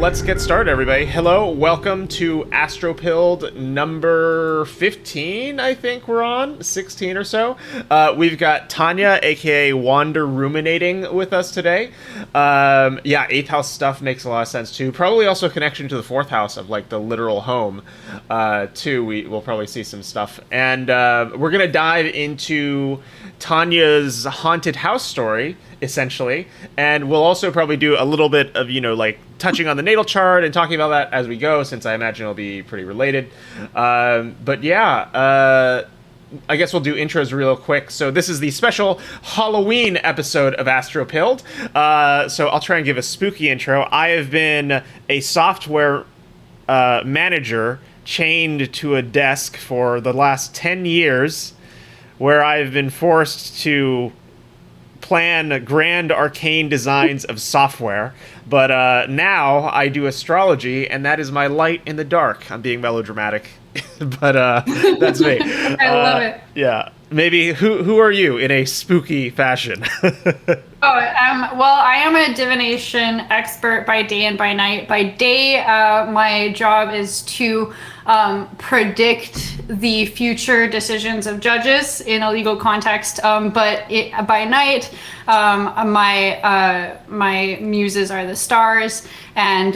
let's get started, everybody. Hello, welcome to ASTROPILLED number 15, I think we're on, 16 or so. We've got Tanya, aka Wander Ruminating, with us today. Yeah, 8th house stuff makes a lot of sense, too. Probably also a connection to the 4th house of, like, the literal home, too. We'll probably see some stuff. And we're going to dive into Tanya's haunted house story, essentially, and we'll also probably do a little bit of, like touching on the natal chart and talking about that as we go, since I imagine it'll be pretty related. But yeah, I guess we'll do intros real quick. So this is the special Halloween episode of AstroPilled. So I'll try and give a spooky intro. I have been a software manager chained to a desk for the last 10 years, where I've been forced to plan grand arcane designs of software. But now I do astrology, and that is my light in the dark. I'm being melodramatic, but that's me. I love it. Yeah. Maybe who are you in a spooky fashion? Well, I am a divination expert by day and by night. By day, my job is to predict the future decisions of judges in a legal context. But by night, my muses are the stars, and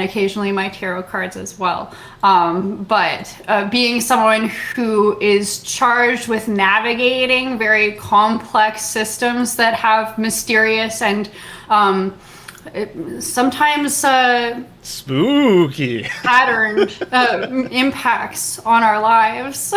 occasionally my tarot cards as well. But being someone who is charged with navigating very complex systems that have mysterious and sometimes spooky patterned impacts on our lives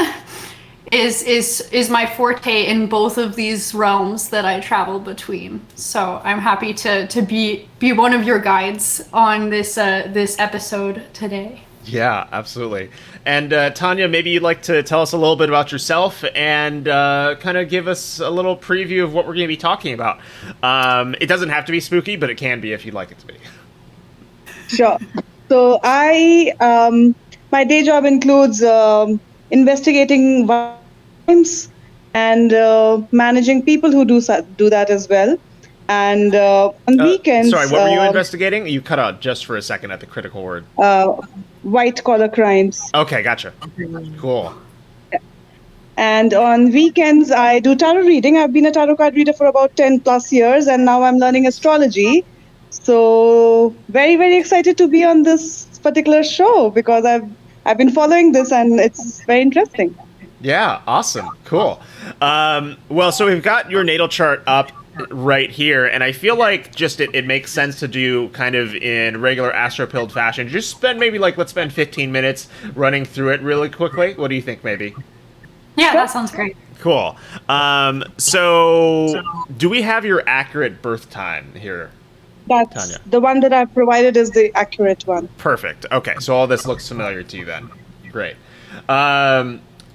is my forte in both of these realms that I travel between. So I'm happy to be one of your guides on this episode today. Yeah, absolutely. And Tanya, maybe you'd like to tell us a little bit about yourself and kind of give us a little preview of what we're going to be talking about. It doesn't have to be spooky, but it can be if you'd like it to be. Sure. So my day job includes investigating crimes and managing people who do that as well. And on weekends... Sorry, what were you investigating? You cut out just for a second at the critical word. White-collar crimes. Okay, gotcha. Cool. And on weekends, I do tarot reading. I've been a tarot card reader for about 10 plus years, and now I'm learning astrology. So very, very excited to be on this particular show, because I've been following this, and it's very interesting. Yeah, awesome. Cool. Well, so we've got your natal chart up right here, and I feel like just it makes sense to do kind of in regular AstroPilled fashion. Just let's spend 15 minutes running through it really quickly. What do you think, maybe? Yeah, that sounds great. Cool. So do we have your accurate birth time here? That's Tanya? The one that I've provided is the accurate one. Perfect. Okay, so all this looks familiar to you then. Great.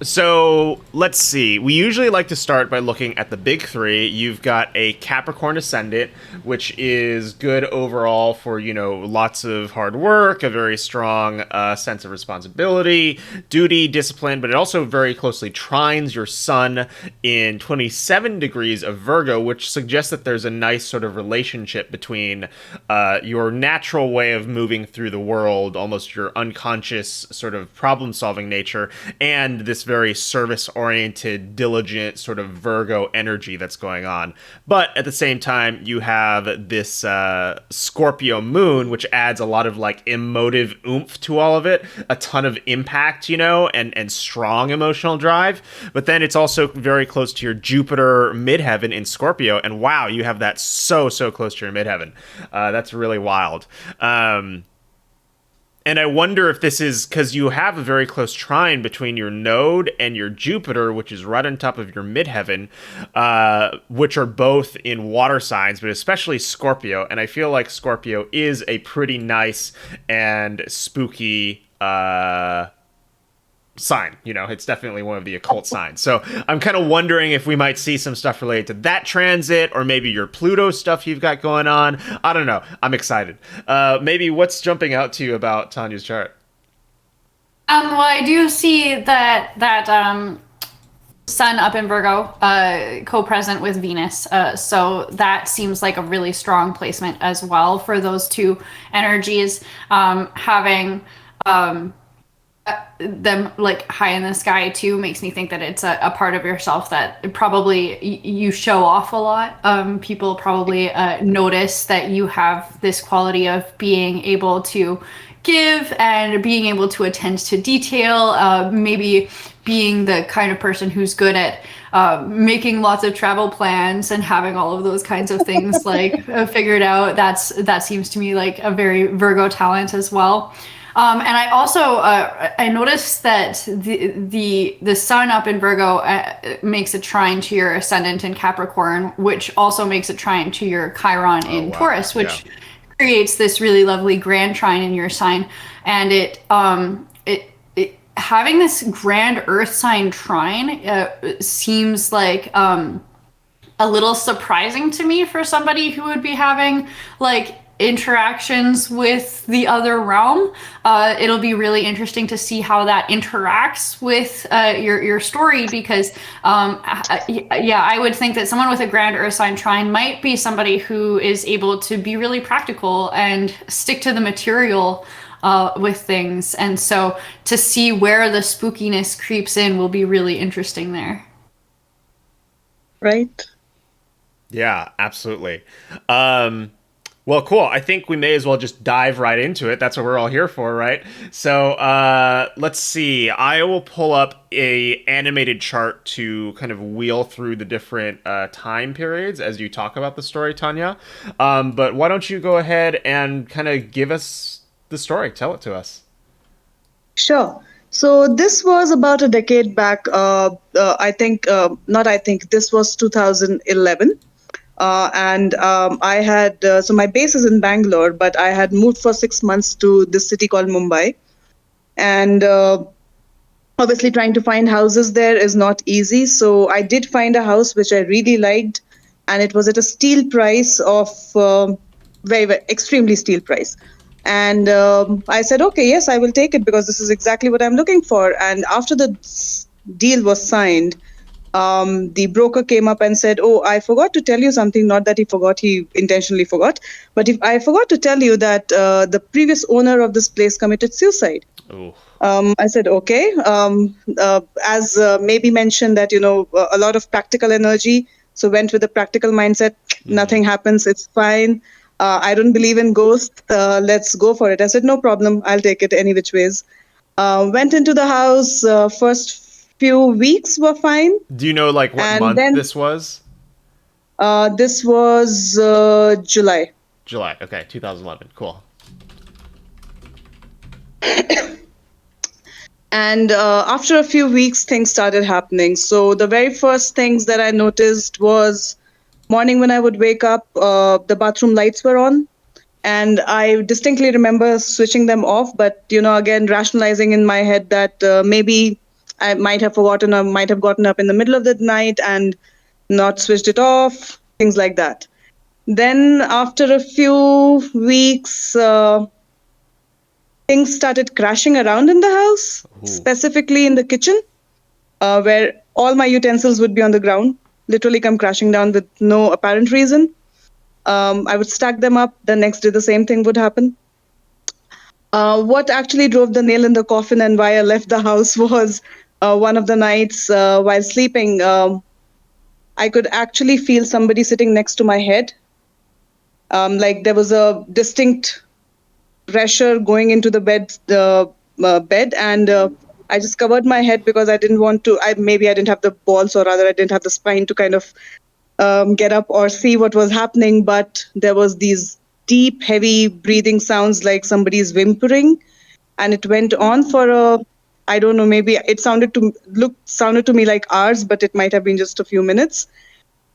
So let's see. We usually like to start by looking at the big three. You've got a Capricorn ascendant, which is good overall for, lots of hard work, a very strong sense of responsibility, duty, discipline, but it also very closely trines your sun in 27 degrees of Virgo, which suggests that there's a nice sort of relationship between your natural way of moving through the world, almost your unconscious sort of problem-solving nature, and this very service-oriented, diligent sort of Virgo energy that's going on. But at the same time, you have this Scorpio moon, which adds a lot of like emotive oomph to all of it, a ton of impact, and strong emotional drive. But then it's also very close to your Jupiter midheaven in Scorpio, and wow, you have that so close to your midheaven. That's really wild. And I wonder if this is because you have a very close trine between your node and your Jupiter, which is right on top of your midheaven, which are both in water signs, but especially Scorpio. And I feel like Scorpio is a pretty nice and spooky sign. It's definitely one of the occult signs. So I'm kind of wondering if we might see some stuff related to that transit, or maybe your Pluto stuff you've got going on. I don't know. I'm excited. Maybe what's jumping out to you about Tanya's chart? Well, I do see that Sun up in Virgo, co-present with Venus. So that seems like a really strong placement as well for those two energies. Having them like high in the sky too makes me think that it's a part of yourself that probably you show off a lot. People probably notice that you have this quality of being able to give and being able to attend to detail, maybe being the kind of person who's good at making lots of travel plans and having all of those kinds of things like figured out. That seems to me like a very Virgo talent as well. And I also I noticed that the sun up in Virgo makes a trine to your ascendant in Capricorn, which also makes a trine to your Chiron in Taurus, which creates this really lovely grand trine in your sign. And it having this grand Earth sign trine seems like a little surprising to me for somebody who would be having like interactions with the other realm. It'll be really interesting to see how that interacts with your story, because I would think that someone with a grand Earth sign trine might be somebody who is able to be really practical and stick to the material with things. And so to see where the spookiness creeps in will be really interesting there. Right. Yeah, absolutely. Well, cool. I think we may as well just dive right into it. That's what we're all here for, right? So let's see. I will pull up a animated chart to kind of wheel through the different time periods as you talk about the story, Tanya. But why don't you go ahead and kind of give us the story? Tell it to us. Sure. So this was about a decade back. This was 2011. I had, so my base is in Bangalore, but I had moved for 6 months to this city called Mumbai. And obviously trying to find houses there is not easy. So I did find a house which I really liked, and it was at a steal price of very, very extremely steal price. And I said, okay, yes, I will take it because this is exactly what I'm looking for. And after the deal was signed, the broker came up and said, oh, I forgot to tell you something. Not that he forgot, he intentionally forgot. But if I forgot to tell you that the previous owner of this place committed suicide. Oh. I said, okay. As maybe mentioned that, a lot of practical energy. So went with a practical mindset. Nothing happens. It's fine. I don't believe in ghosts. Let's go for it. I said, no problem. I'll take it any which ways. Went into the house. First few weeks were fine. Do you know like what month this was? This was July. July. Okay, 2011. Cool. And after a few weeks, things started happening. So the very first things that I noticed was morning when I would wake up, the bathroom lights were on. And I distinctly remember switching them off. But, again, rationalizing in my head that maybe I might have forgotten or might have gotten up in the middle of the night and not switched it off, things like that. Then after a few weeks, things started crashing around in the house, specifically in the kitchen, where all my utensils would be on the ground, literally come crashing down with no apparent reason. I would stack them up. The next day, the same thing would happen. What actually drove the nail in the coffin and why I left the house was one of the nights while sleeping, I could actually feel somebody sitting next to my head. Like there was a distinct pressure going into the bed, and I just covered my head because I didn't want to. Maybe I didn't have the balls, or rather, I didn't have the spine to kind of get up or see what was happening. But there was these deep, heavy breathing sounds like somebody's whimpering, and it went on for I don't know, maybe it sounded to me like hours, but it might have been just a few minutes.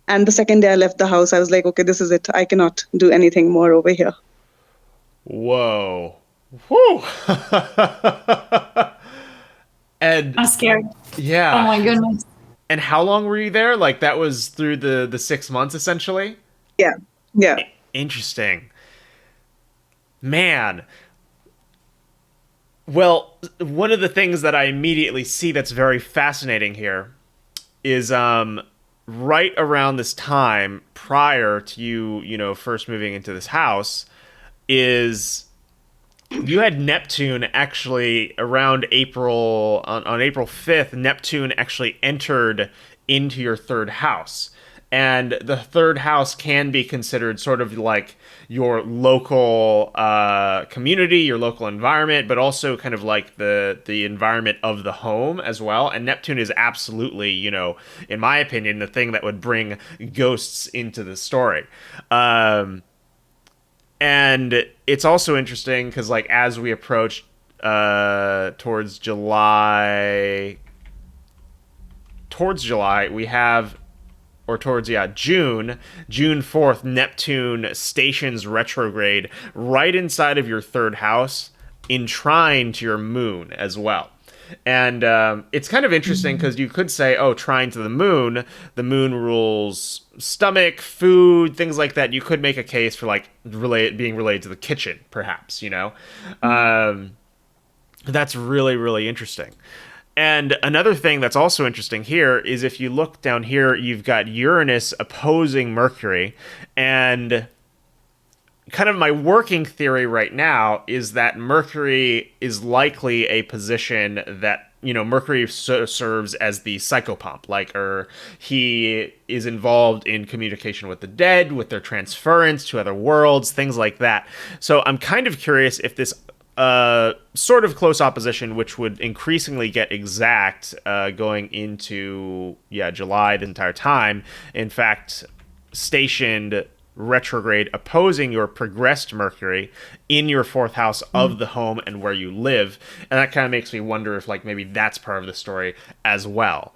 And the second day I left the house, I was like, okay, this is it. I cannot do anything more over here. Whoa. Whew. And I'm scared. Yeah. Oh my goodness. And how long were you there? Like that was through the 6 months essentially? Yeah. Yeah. Interesting. Man. Well, one of the things that I immediately see that's very fascinating here is right around this time prior to you first moving into this house is you had Neptune actually around April on April 5th. Neptune actually entered into your third house. And the third house can be considered sort of like your local community, your local environment, but also kind of like the environment of the home as well. And Neptune is absolutely, in my opinion, the thing that would bring ghosts into the story. And it's also interesting because, like, as we approach towards July, we have, or towards, June 4th, Neptune stations retrograde right inside of your third house, in trine to your moon as well. And it's kind of interesting because you could say, oh, trine to the moon rules stomach, food, things like that. You could make a case for like being related to the kitchen, perhaps, That's really, really interesting. And another thing that's also interesting here is if you look down here, you've got Uranus opposing Mercury. And kind of my working theory right now is that Mercury is likely a position that, Mercury serves as the psychopomp, or he is involved in communication with the dead, with their transference to other worlds, things like that. So I'm kind of curious if this sort of close opposition, which would increasingly get exact going into July the entire time, in fact stationed retrograde opposing your progressed Mercury in your fourth house of the home and where you live. And that kind of makes me wonder if maybe that's part of the story as well.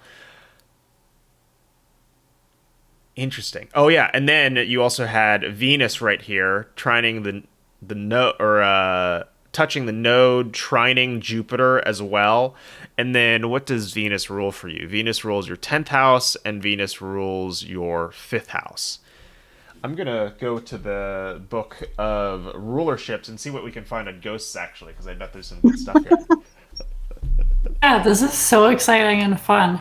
Interesting. Oh yeah, and then you also had Venus right here trining the node, or touching the node, trining Jupiter as well. And then what does Venus rule for you? Venus rules your 10th house, and Venus rules your 5th house. I'm going to go to the book of rulerships and see what we can find on ghosts, actually, because I bet there's some good stuff here. Yeah, this is so exciting and fun.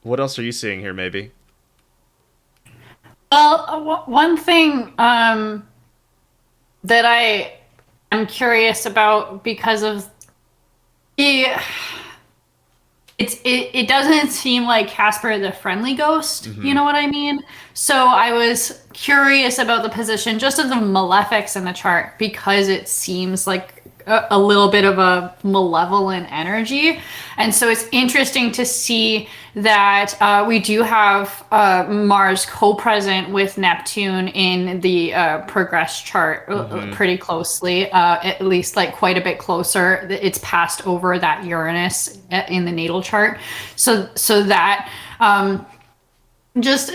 What else are you seeing here, maybe? Well, one thing that I am curious about, because of it doesn't seem like Casper the Friendly Ghost, you know what I mean? So I was curious about the position just of the malefics in the chart, because it seems like a little bit of a malevolent energy. And so it's interesting to see that we do have Mars co-present with Neptune in the progress chart pretty closely, at least quite a bit closer. It's passed over that Uranus in the natal chart. So that just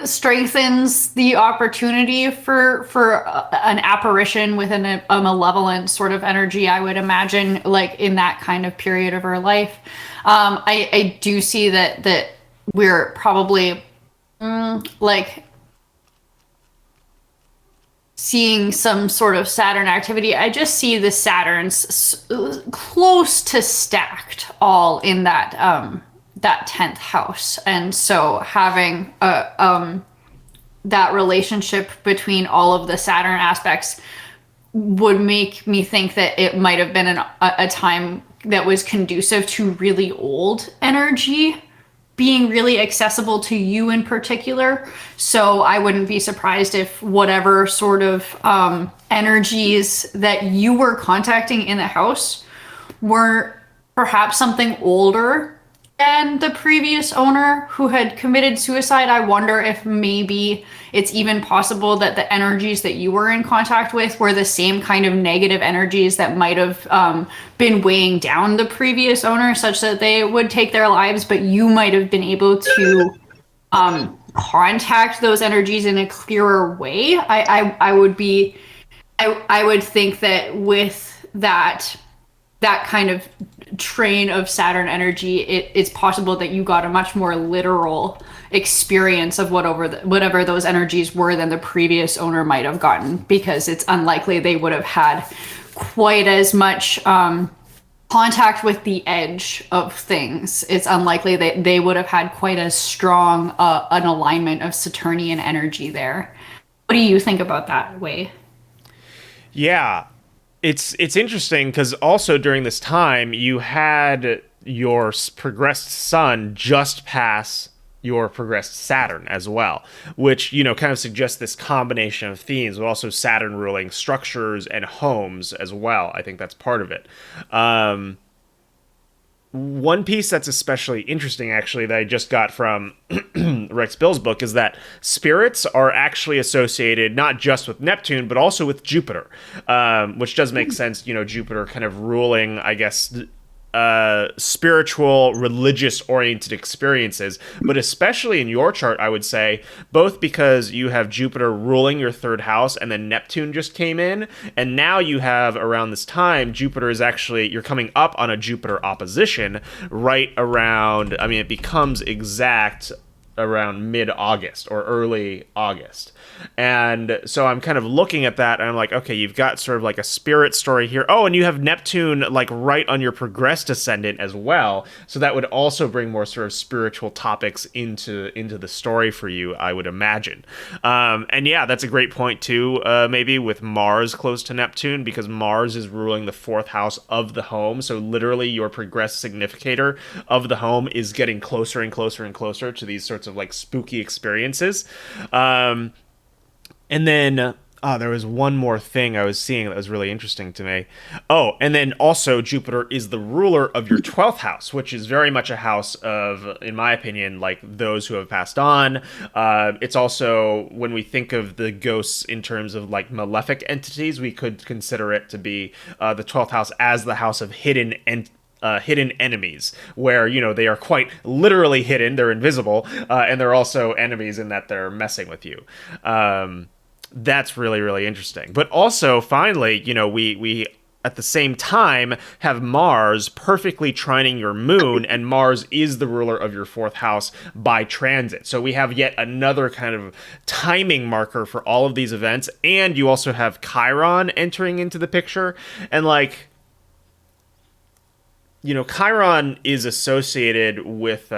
strengthens the opportunity for an apparition within a malevolent sort of energy, I would imagine, in that kind of period of her life. I do see that we're probably seeing some sort of Saturn activity. I just see the Saturns close to stacked all in that 10th house. And so having that relationship between all of the Saturn aspects would make me think that it might have been a time that was conducive to really old energy being really accessible to you in particular. So I wouldn't be surprised if whatever sort of energies that you were contacting in the house were perhaps something older than the previous owner who had committed suicide. I wonder if maybe it's even possible that the energies that you were in contact with were the same kind of negative energies that might have been weighing down the previous owner, such that they would take their lives, but you might have been able to contact those energies in a clearer way. I would think that with that kind of train of Saturn energy, it's possible that you got a much more literal experience of whatever those energies were than the previous owner might have gotten, because it's unlikely they would have had quite as much contact with the edge of things, it's unlikely that they would have had quite as strong an alignment of Saturnian energy there. What do you think about that, Wei? Yeah, it's interesting because also during this time you had your progressed sun just pass your progressed Saturn as well, which, kind of suggests this combination of themes, but also Saturn ruling structures and homes as well. I think that's part of it. One piece that's especially interesting, actually, that I just got from Rex Bill's book is that spirits are actually associated not just with Neptune, but also with Jupiter, which does make sense. Jupiter kind of ruling, I guess, spiritual, religious-oriented experiences, but especially in your chart, I would say, both because you have Jupiter ruling your third house, and then Neptune just came in, and now you have, around this time, Jupiter is actually, you're coming up on a Jupiter opposition right around, it becomes exact around mid-August or early August. And so I'm kind of looking at that and I'm like, okay, you've got sort of like a spirit story here. Oh, and you have Neptune like right on your progressed ascendant as well. So that would also bring more sort of spiritual topics into the story for you, I would imagine. And yeah, that's a great point too, maybe with Mars close to Neptune, because Mars is ruling the fourth house of the home. So literally your progressed significator of the home is getting closer and closer and closer to these sorts of like spooky experiences. And then there was one more thing I was seeing that was really interesting to me. Oh, and then also Jupiter is the ruler of your 12th house, which is very much a house of, in my opinion, like those who have passed on. It's also, when we think of the ghosts in terms of like malefic entities, we could consider it to be the 12th house as the house of hidden enemies, where they are quite literally hidden, they're invisible, and they're also enemies in that they're messing with you. That's really, really interesting. But also, finally, we at the same time have Mars perfectly trining your moon, and Mars is the ruler of your fourth house by transit. So we have yet another kind of timing marker for all of these events, and you also have Chiron entering into the picture, and like, Chiron is associated with,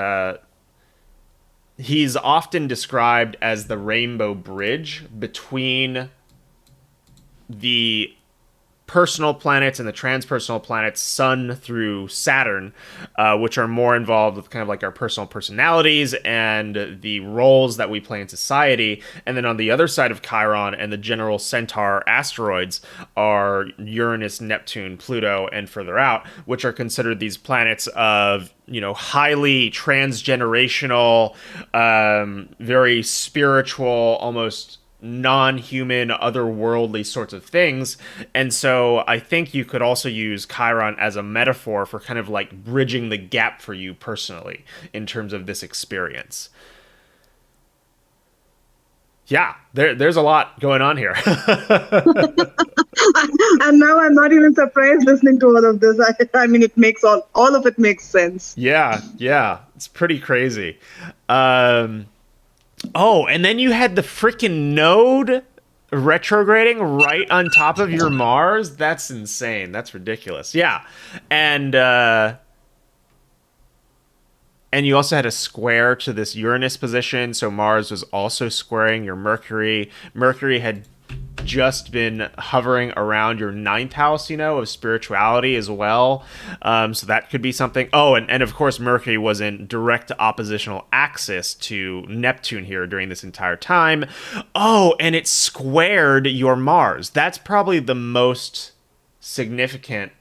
he's often described as the rainbow bridge between the personal planets and the transpersonal planets, Sun through Saturn, which are more involved with kind of like our personal personalities and the roles that we play in society. And then on the other side of Chiron and the general Centaur asteroids are Uranus, Neptune, Pluto, and further out, which are considered these planets of, highly transgenerational, very spiritual, almost non-human, otherworldly sorts of things. And so I think you could also use Chiron as a metaphor for kind of like bridging the gap for you personally in terms of this experience. Yeah, there's a lot going on here. And now I'm not even surprised listening to all of this. I mean, it makes all of it makes sense. Yeah, it's pretty crazy. Oh, and then you had the freaking node retrograding right on top of your Mars. That's insane. That's ridiculous. Yeah. And you also had a square to this Uranus position, so Mars was also squaring your Mercury. Mercury had just been hovering around your ninth house, of spirituality as well. So that could be something. Oh, and of course, Mercury was in direct oppositional axis to Neptune here during this entire time. Oh, and it squared your Mars. That's probably the most significant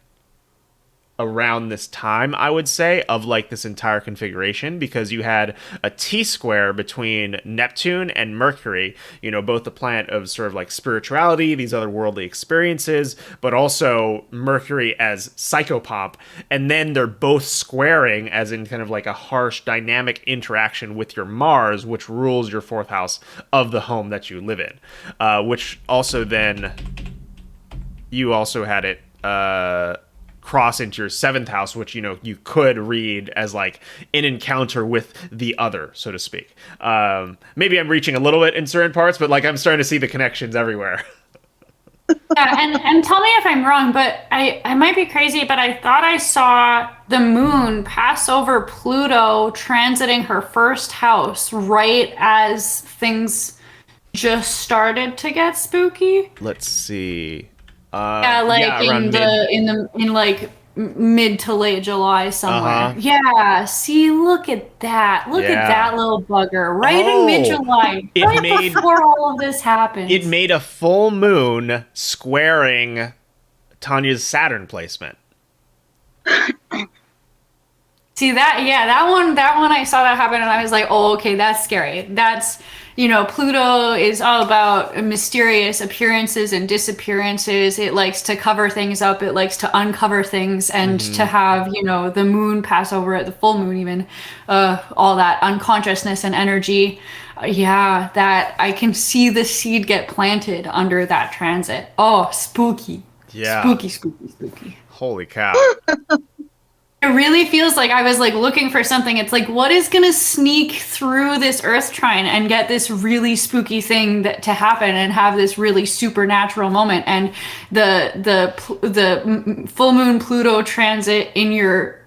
around this time, I would say, of like this entire configuration, because you had a T-square between Neptune and Mercury, both the planet of sort of like spirituality, these otherworldly experiences, but also Mercury as psychopomp, and then they're both squaring as in kind of like a harsh dynamic interaction with your Mars, which rules your fourth house of the home that you live in, which also then you also had it cross into your seventh house, which you could read as like an encounter with the other, so to speak. Maybe I'm reaching a little bit in certain parts, but like I'm starting to see the connections everywhere. Yeah, and tell me if I'm wrong, but I might be crazy, but I thought I saw the moon pass over Pluto transiting her first house right as things just started to get spooky. Let's see. Yeah, like Yeah, around mid. in like mid to late July somewhere. Uh-huh. Yeah, see, look at that. Look at Yeah. that little bugger right in Oh, mid-July, it right made before all of this it happens. made a full moon squaring Tanya's Saturn placement. See that? Yeah, that one I saw that happen and I was like, "Oh, okay, that's scary." Pluto is all about mysterious appearances and disappearances. It likes to cover things up, it likes to uncover things and to Hmm. have, the moon pass over it, the full moon even, all that unconsciousness and energy. Yeah, that I can see the seed get planted under that transit. Oh, spooky. Yeah. Spooky, spooky, spooky. Holy cow. It really feels like I was like looking for something. It's like, what is gonna sneak through this Earth trine and get this really spooky thing to happen and have this really supernatural moment? And the full moon Pluto transit in your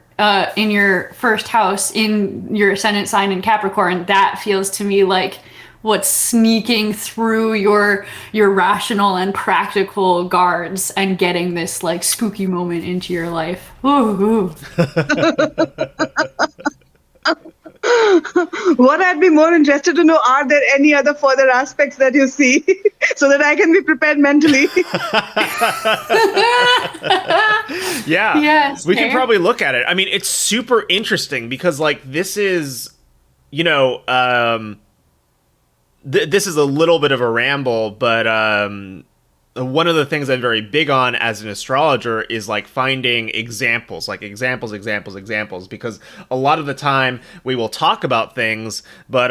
first house in your ascendant sign in Capricorn, that feels to me like what's sneaking through your rational and practical guards and getting this like spooky moment into your life. Ooh, ooh. What I'd be more interested to know, are there any other further aspects that you see so that I can be prepared mentally? Yeah. Yes, We can fair. probably look at it. I mean, it's super interesting because like this is, you know, this is a little bit of a ramble, but one of the things I'm very big on as an astrologer is like finding examples, like examples, because a lot of the time we will talk about things, but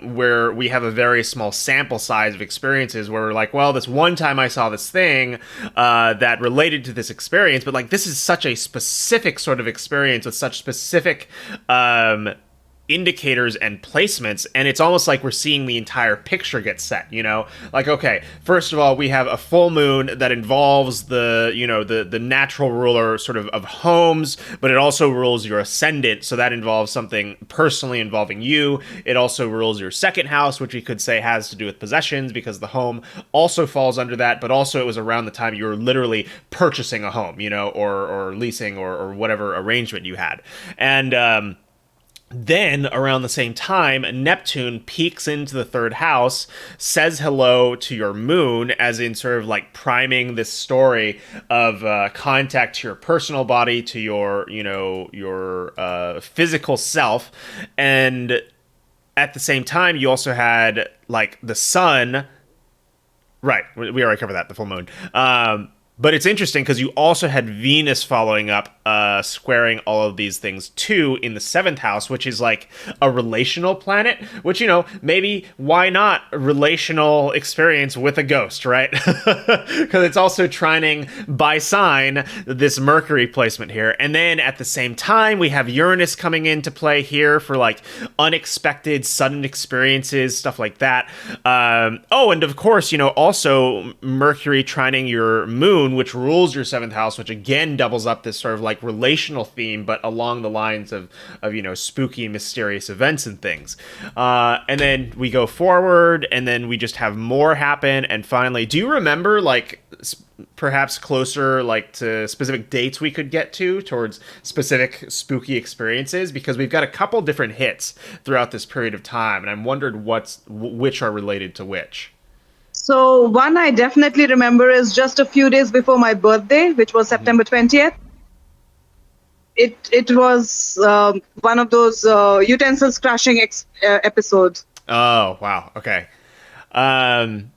where we have a very small sample size of experiences where we're like, well, this one time I saw this thing that related to this experience, but like this is such a specific sort of experience with such specific indicators and placements, and it's almost like we're seeing the entire picture get set, you know, like, okay, first of all, we have a full moon that involves the natural ruler sort of homes, but it also rules your ascendant, so that involves something personally involving you. It also rules your second house, which we could say has to do with possessions because the home also falls under that, but also it was around the time you were literally purchasing a home, you know, or leasing or whatever arrangement you had. And then, around the same time, Neptune peeks into the third house, says hello to your moon, as in sort of like priming this story of contact to your personal body, to your physical self. And at the same time, you also had like the sun. Right, we already covered that, the full moon. But it's interesting because you also had Venus following up, squaring all of these things too in the seventh house, which is like a relational planet, which, you know, maybe why not a relational experience with a ghost, right? Because it's also trining by sign this Mercury placement here. And then at the same time, we have Uranus coming into play here for like unexpected, sudden experiences, stuff like that. Oh, and of course, you know, also Mercury trining your moon, which rules your seventh house, which again doubles up this sort of like relational theme, but along the lines of you know, spooky, mysterious events and things. And then we go forward, and then we just have more happen. And finally, do you remember like perhaps closer like to specific dates we could get to towards specific spooky experiences? Because we've got a couple different hits throughout this period of time, and I'm wondered which are related to which. So one I definitely remember is just a few days before my birthday, which was Mhm. September 20th. It was one of those utensils crashing episodes. Oh, wow. Okay. Um,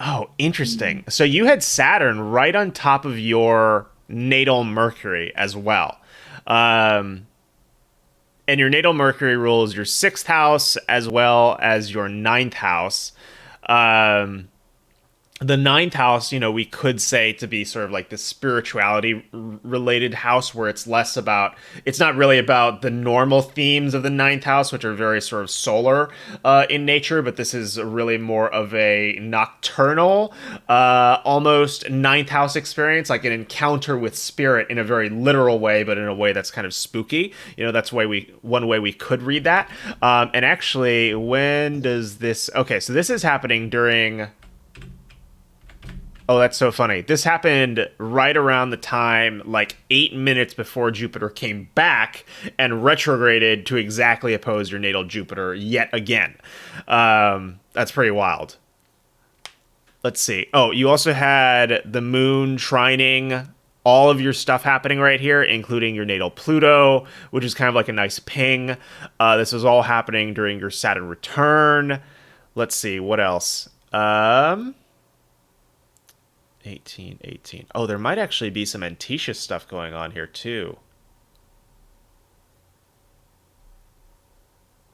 oh, interesting. So you had Saturn right on top of your natal Mercury as well. Um, and your natal Mercury rules your sixth house as well as your ninth house. Um, the ninth house, we could say to be sort of like the spirituality related house, where it's not really about the normal themes of the ninth house, which are very sort of solar in nature, but this is really more of a nocturnal, almost ninth house experience, like an encounter with spirit in a very literal way, but in a way that's kind of spooky. That's one way we could read that. And actually, when does this? Okay, so this is happening during. Oh, that's so funny. This happened right around the time, like 8 minutes before Jupiter came back and retrograded to exactly oppose your natal Jupiter yet again. That's pretty wild. Let's see. Oh, you also had the moon trining all of your stuff happening right here, including your natal Pluto, which is kind of like a nice ping. This was all happening during your Saturn return. Let's see. What else? 18. Oh, there might actually be some Antitious stuff going on here, too.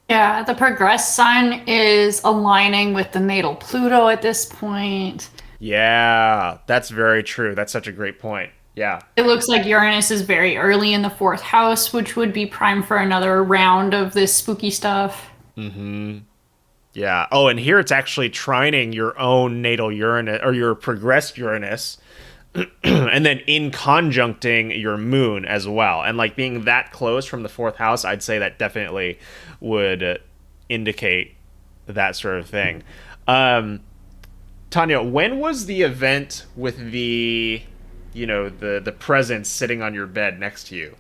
Yeah, the progressed sign is aligning with the natal Pluto at this point. Yeah, that's very true. That's such a great point. Yeah. It looks like Uranus is very early in the fourth house, which would be prime for another round of this spooky stuff. Mm-hmm. Yeah. Oh, and here it's actually trining your own natal Uranus, or your progressed Uranus, and then in conjuncting your moon as well. And like being that close from the fourth house, I'd say that definitely would indicate that sort of thing. Tanya, when was the event with the presence sitting on your bed next to you?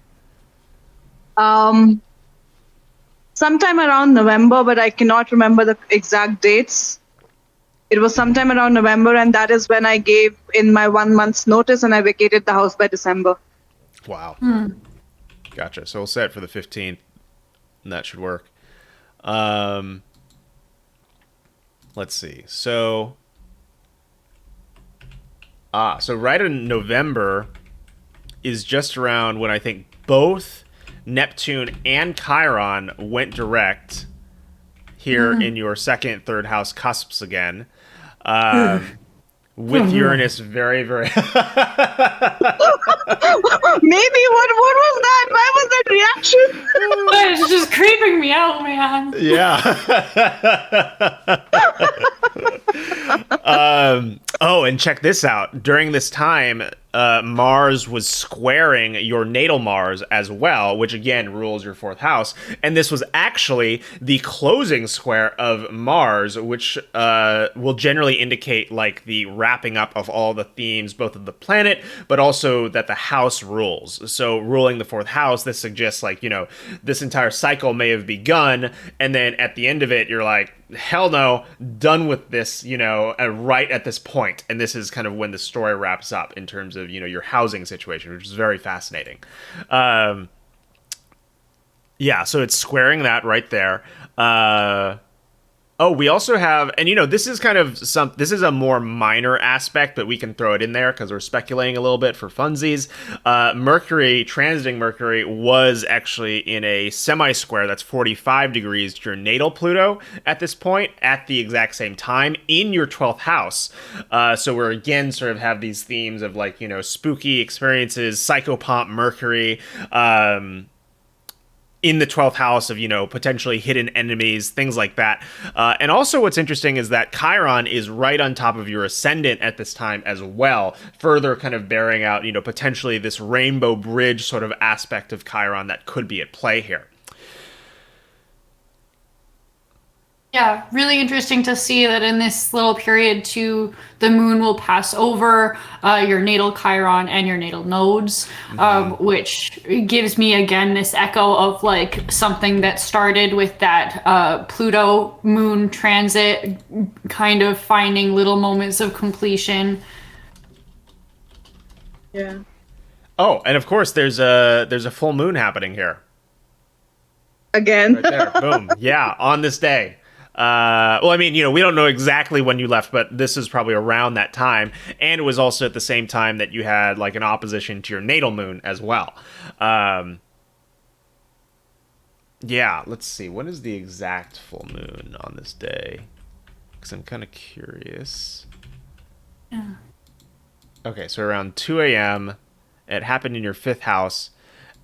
Sometime around November, but I cannot remember the exact dates. It was sometime around November, and that is when I gave in my 1 month's notice, and I vacated the house by December. Wow. Gotcha. So we'll set it for the 15th, and that should work. Let's see. So right in November is just around when I think both Neptune and Chiron went direct here in your second, third house cusps again. With Uranus very, very... Maybe, what was that? Why was that reaction? It's just creeping me out, man. Yeah. Oh, and check this out. During this time, Mars was squaring your natal Mars as well, which again rules your fourth house. And this was actually the closing square of Mars, which will generally indicate like the wrapping up of all the themes, both of the planet, but also that the house rules. So ruling the fourth house, this suggests like, this entire cycle may have begun, and then at the end of it, you're like, hell no, done with this, right at this point. And this is kind of when the story wraps up in terms of, your housing situation, which is very fascinating. Yeah, so it's squaring that right there. Oh, we also have, and this is kind of this is a more minor aspect, but we can throw it in there because we're speculating a little bit for funsies. Mercury, transiting Mercury, was actually in a semi-square that's 45 degrees to your natal Pluto at this point, at the exact same time, in your 12th house. So we're again sort of have these themes of like, spooky experiences, psychopomp Mercury, in the 12th house of, potentially hidden enemies, things like that. And also what's interesting is that Chiron is right on top of your ascendant at this time as well, further kind of bearing out, potentially this rainbow bridge sort of aspect of Chiron that could be at play here. Yeah, really interesting to see that in this little period too, the moon will pass over your natal Chiron and your natal nodes, which gives me again this echo of like something that started with that Pluto moon transit, kind of finding little moments of completion. Yeah. Oh, and of course there's a full moon happening here. Again. Right there. Boom. Yeah, on this day. Well, I mean, we don't know exactly when you left, but this is probably around that time. And it was also at the same time that you had like an opposition to your natal moon as well. Yeah, let's see. When is the exact full moon on this day? Because I'm kind of curious. Okay, so around 2 a.m. It happened in your 5th house,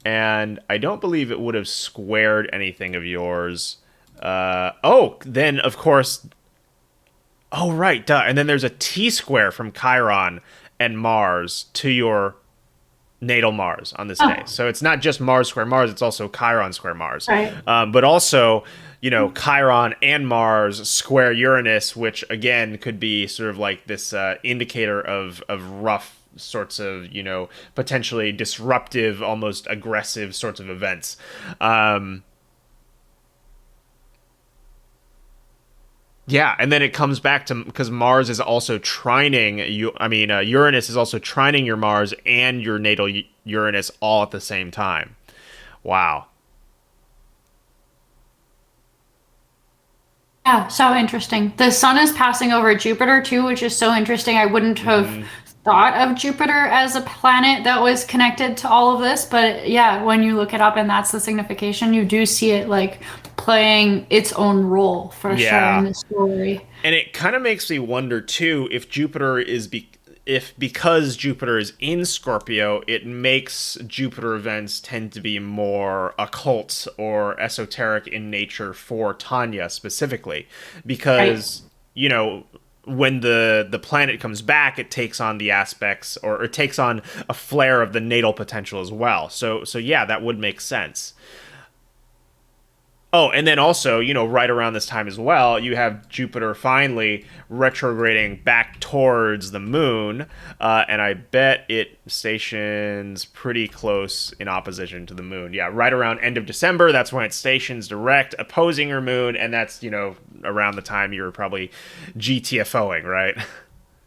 and I don't believe it would have squared anything of yours. Then of course. Oh, right, duh. And then there's a T-square from Chiron and Mars to your natal Mars on this day. So it's not just Mars square Mars, it's also Chiron square Mars. Right. But also, Chiron and Mars square Uranus, which again could be sort of like this indicator of rough sorts of, potentially disruptive, almost aggressive sorts of events. Yeah, and then it comes back to because Mars is also trining you. I mean, Uranus is also trining your Mars and your natal Uranus all at the same time. Wow. Yeah, so interesting. The sun is passing over Jupiter too, which is so interesting. I wouldn't have thought of Jupiter as a planet that was connected to all of this, but yeah, when you look it up and that's the signification, you do see it like playing its own role for sure in the story. And it kind of makes me wonder too if Jupiter is if because Jupiter is in Scorpio, it makes Jupiter events tend to be more occult or esoteric in nature for Tanya specifically, because when the planet comes back, it takes on the aspects, or it takes on a flare of the natal potential as well. So yeah, that would make sense. Oh, and then also, right around this time as well, you have Jupiter finally retrograding back towards the moon, and I bet it stations pretty close in opposition to the moon. Yeah, right around end of December, that's when it stations direct, opposing your moon, and that's, around the time you were probably GTFOing, right?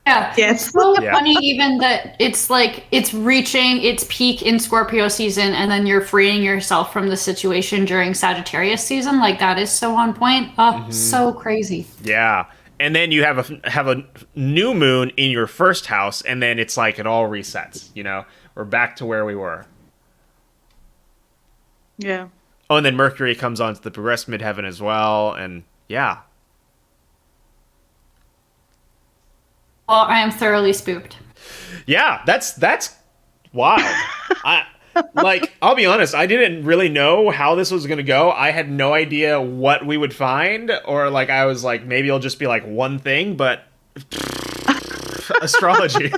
Yeah. Yes. It's so funny even that it's like it's reaching its peak in Scorpio season and then you're freeing yourself from the situation during Sagittarius season. Like that is so on point. Oh, so crazy. Yeah. And then you have a new moon in your 1st house, and then it's like it all resets, We're back to where we were. Yeah. Oh, and then Mercury comes onto the progressed midheaven as well, and yeah. Well, I am thoroughly spooked. Yeah, that's wild. I'll be honest, I didn't really know how this was going to go. I had no idea what we would find, or I was like, maybe it'll just be one thing, but astrology.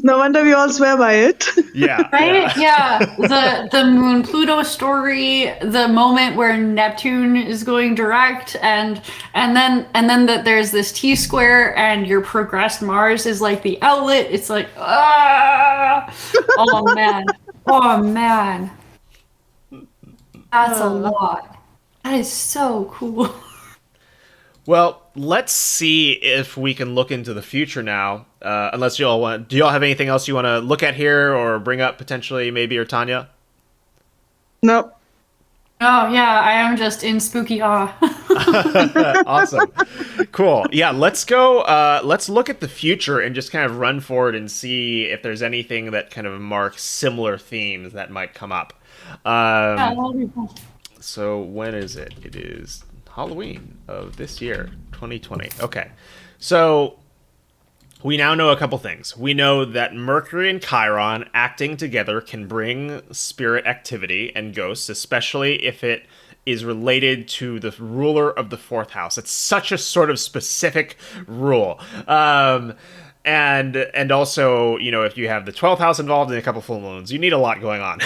No wonder we all swear by it. Yeah. Right? Yeah. The Moon Pluto story, the moment where Neptune is going direct, and then that there's this T square and your progressed Mars is like the outlet. It's like oh man. Oh man. That's a lot. That is so cool. Well, let's see if we can look into the future now. Unless do y'all have anything else you want to look at here or bring up potentially, maybe, or Tanya? No. Oh yeah, I am just in spooky awe. Awesome. Cool. Yeah, let's go. Let's look at the future and just kind of run forward and see if there's anything that kind of marks similar themes that might come up. Yeah, that'll be fun. So when is it? It is Halloween of this year, 2020. Okay. So we now know a couple things. We know that Mercury and Chiron acting together can bring spirit activity and ghosts, especially if it is related to the ruler of the 4th house. It's such a sort of specific rule. And also, if you have the 12th house involved in a couple full moons, you need a lot going on.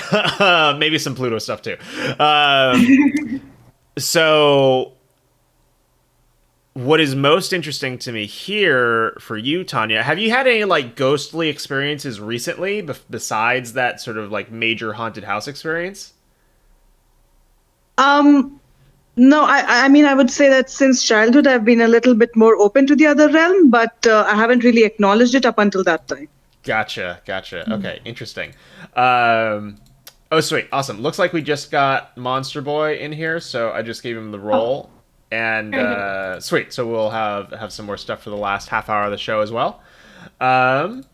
Maybe some Pluto stuff too. So what is most interesting to me here for you, Tanya, have you had any ghostly experiences recently besides that sort of major haunted house experience? No, I mean, I would say that since childhood, I've been a little bit more open to the other realm, but I haven't really acknowledged it up until that time. Gotcha. Okay, interesting. Oh, sweet. Awesome. Looks like we just got Monster Boy in here, so I just gave him the role. And sweet. So we'll have some more stuff for the last half hour of the show as well.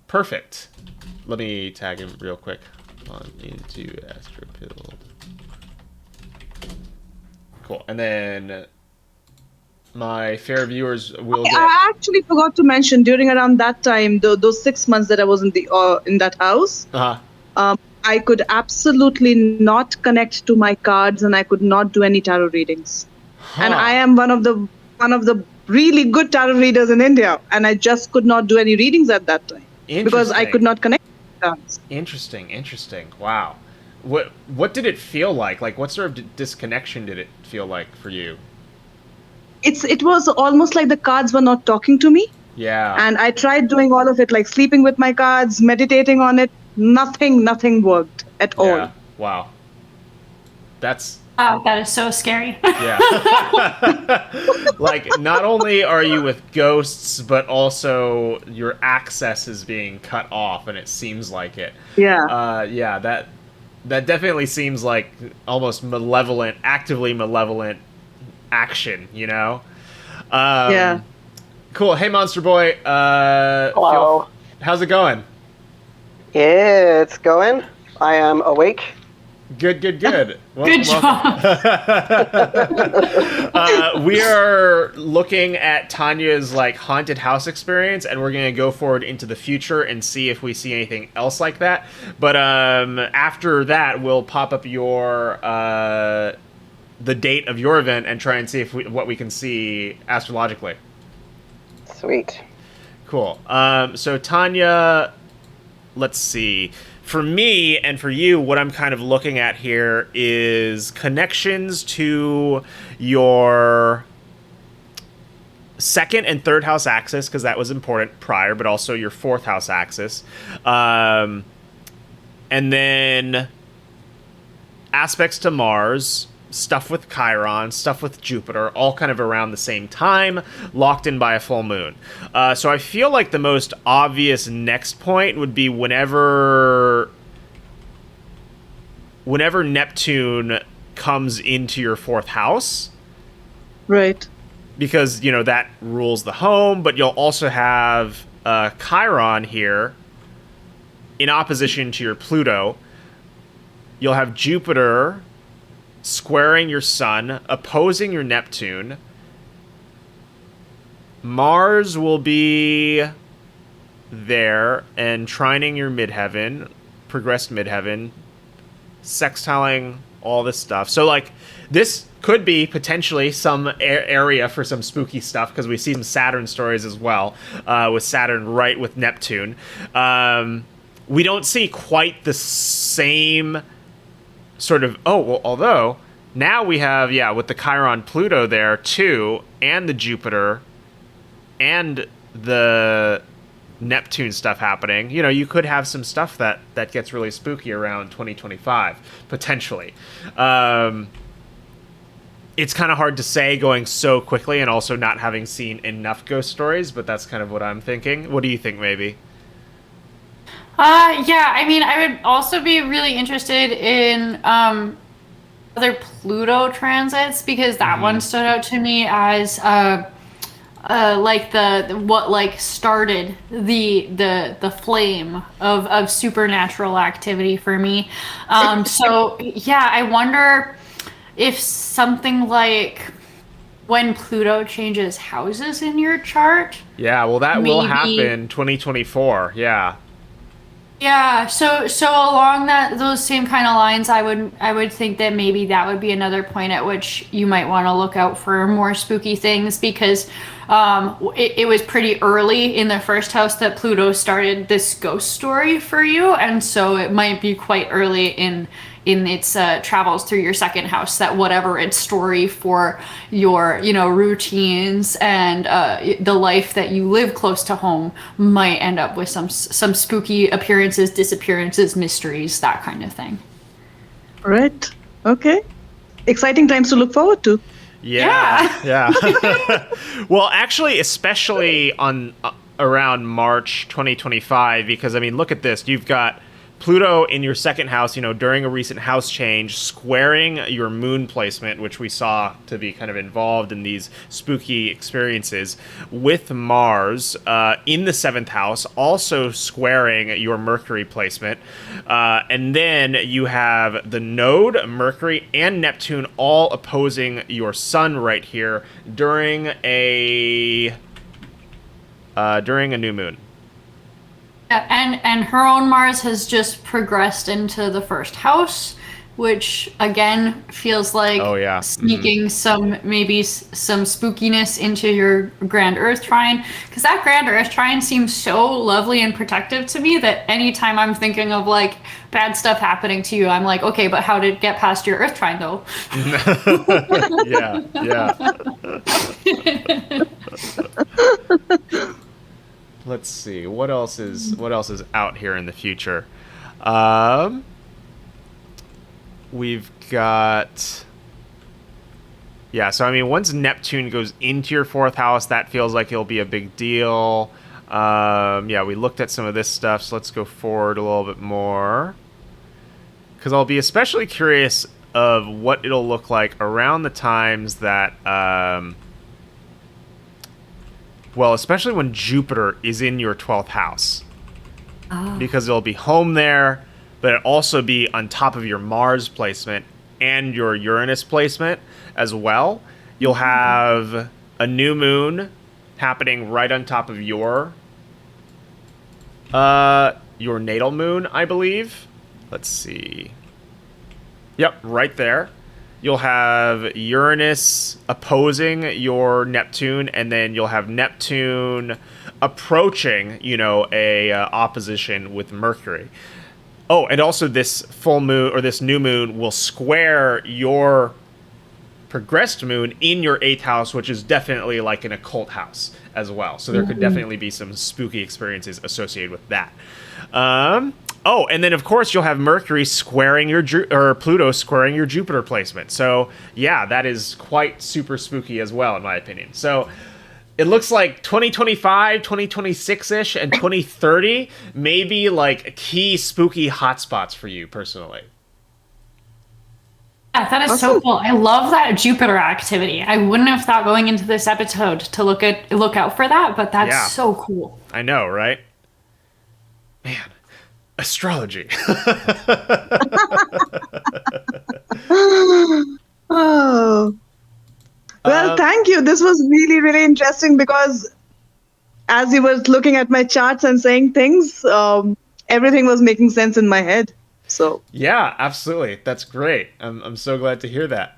Perfect. Let me tag him real quick on into AstroPilled. Cool. And then my fair viewers will get. I actually forgot to mention during around that time, those 6 months that I was in that house, I could absolutely not connect to my cards, and I could not do any tarot readings. And I am one of the really good tarot readers in India, and I just could not do any readings at that time because I could not connect to my cards. Interesting. Wow. What did it feel like? Like, what sort of disconnection did it feel like for you? It was almost like the cards were not talking to me. Yeah. And I tried doing all of it, like sleeping with my cards, meditating on it. Nothing worked at all. Wow. That's... that is so scary. Yeah. Like, not only are you with ghosts, but also your access is being cut off, and it seems like it. Yeah. Yeah, that definitely seems like almost malevolent, actively malevolent action, you know? Yeah. Cool. Hey, Monster Boy. Hello. How's it going? It's going. I am awake. Good. Good job. We are looking at Tanya's like haunted house experience, and we're gonna go forward into the future and see if we see anything else like that. But after that, we'll pop up your the date of your event and try and see if what we can see astrologically. Sweet. Cool. So Tanya, let's see. For me and for you, what I'm kind of looking at here is connections to your second and third house axis, because that was important prior, but also your fourth house axis. And then aspects to Mars, stuff with Chiron, stuff with Jupiter, all kind of around the same time, locked in by a full moon. So I feel like the most obvious next point would be whenever Neptune comes into your fourth house. Right. Because, you know, that rules the home, but you'll also have Chiron here in opposition to your Pluto. You'll have Jupiter squaring your Sun, opposing your Neptune. Mars will be there and trining your midheaven, progressed midheaven, sextiling all this stuff. So, like, this could be potentially some area for some spooky stuff, because we see some Saturn stories as well, with Saturn right with Neptune. We don't see quite the same sort of, although now we have, with the Chiron Pluto there too, and the Jupiter and the Neptune stuff happening. You know, you could have some stuff that gets really spooky around 2025 potentially. It's kind of hard to say going so quickly and also not having seen enough ghost stories, but that's kind of what I'm thinking. What do you think, maybe? Yeah, I mean, I would also be really interested in other Pluto transits, because that one stood out to me as like what started the flame of supernatural activity for me. So yeah, I wonder if something like when Pluto changes houses in your chart. Yeah, well, that will happen 2024. Yeah. Yeah, so along those same kind of lines, I would think that maybe that would be another point at which you might want to look out for more spooky things, because it was pretty early in the first house that Pluto started this ghost story for you, and so it might be quite early in its travels through your second house that whatever its story for your routines and the life that you live close to home might end up with some spooky appearances, disappearances, mysteries, that kind of thing. Right. Okay. Exciting times to look forward to. Yeah. Well, actually, especially on around March 2025, because I mean, look at this. You've got Pluto in your second house, during a recent house change, squaring your moon placement, which we saw to be kind of involved in these spooky experiences, with Mars in the seventh house, also squaring your Mercury placement. And then you have the node, Mercury, and Neptune all opposing your sun right here during a new moon. And her own Mars has just progressed into the first house, which again feels like sneaking some spookiness into your grand Earth trine, because that grand Earth trine seems so lovely and protective to me that anytime I'm thinking of like bad stuff happening to you, I'm like, okay, but how did it get past your Earth trine though? Yeah. Let's see what else is out here in the future. We've got so I mean, once Neptune goes into your fourth house, that feels like it'll be a big deal. We looked at some of this stuff, so let's go forward a little bit more, because I'll be especially curious of what it'll look like around the times that especially when Jupiter is in your 12th house. Because it'll be home there, but it'll also be on top of your Mars placement and your Uranus placement as well. You'll have a new moon happening right on top of your natal moon, I believe. Let's see. Yep, right there. You'll have Uranus opposing your Neptune, and then you'll have Neptune approaching, a opposition with Mercury. Oh, and also this full moon, or this new moon, will square your progressed moon in your 8th house, which is definitely like an occult house as well. So there could definitely be some spooky experiences associated with that. Oh, and then of course you'll have Mercury squaring your Pluto squaring your Jupiter placement. So yeah, that is quite super spooky as well, in my opinion. So it looks like 2025, 2026-ish, and 2030 may be like key spooky hotspots for you personally. Yeah, that is so cool. I love that Jupiter activity. I wouldn't have thought going into this episode to look out for that, but that's so cool. I know, right? Man. Astrology. Oh. Well, thank you. This was really, really interesting, because as you were looking at my charts and saying things, everything was making sense in my head. So yeah, absolutely. That's great. I'm so glad to hear that.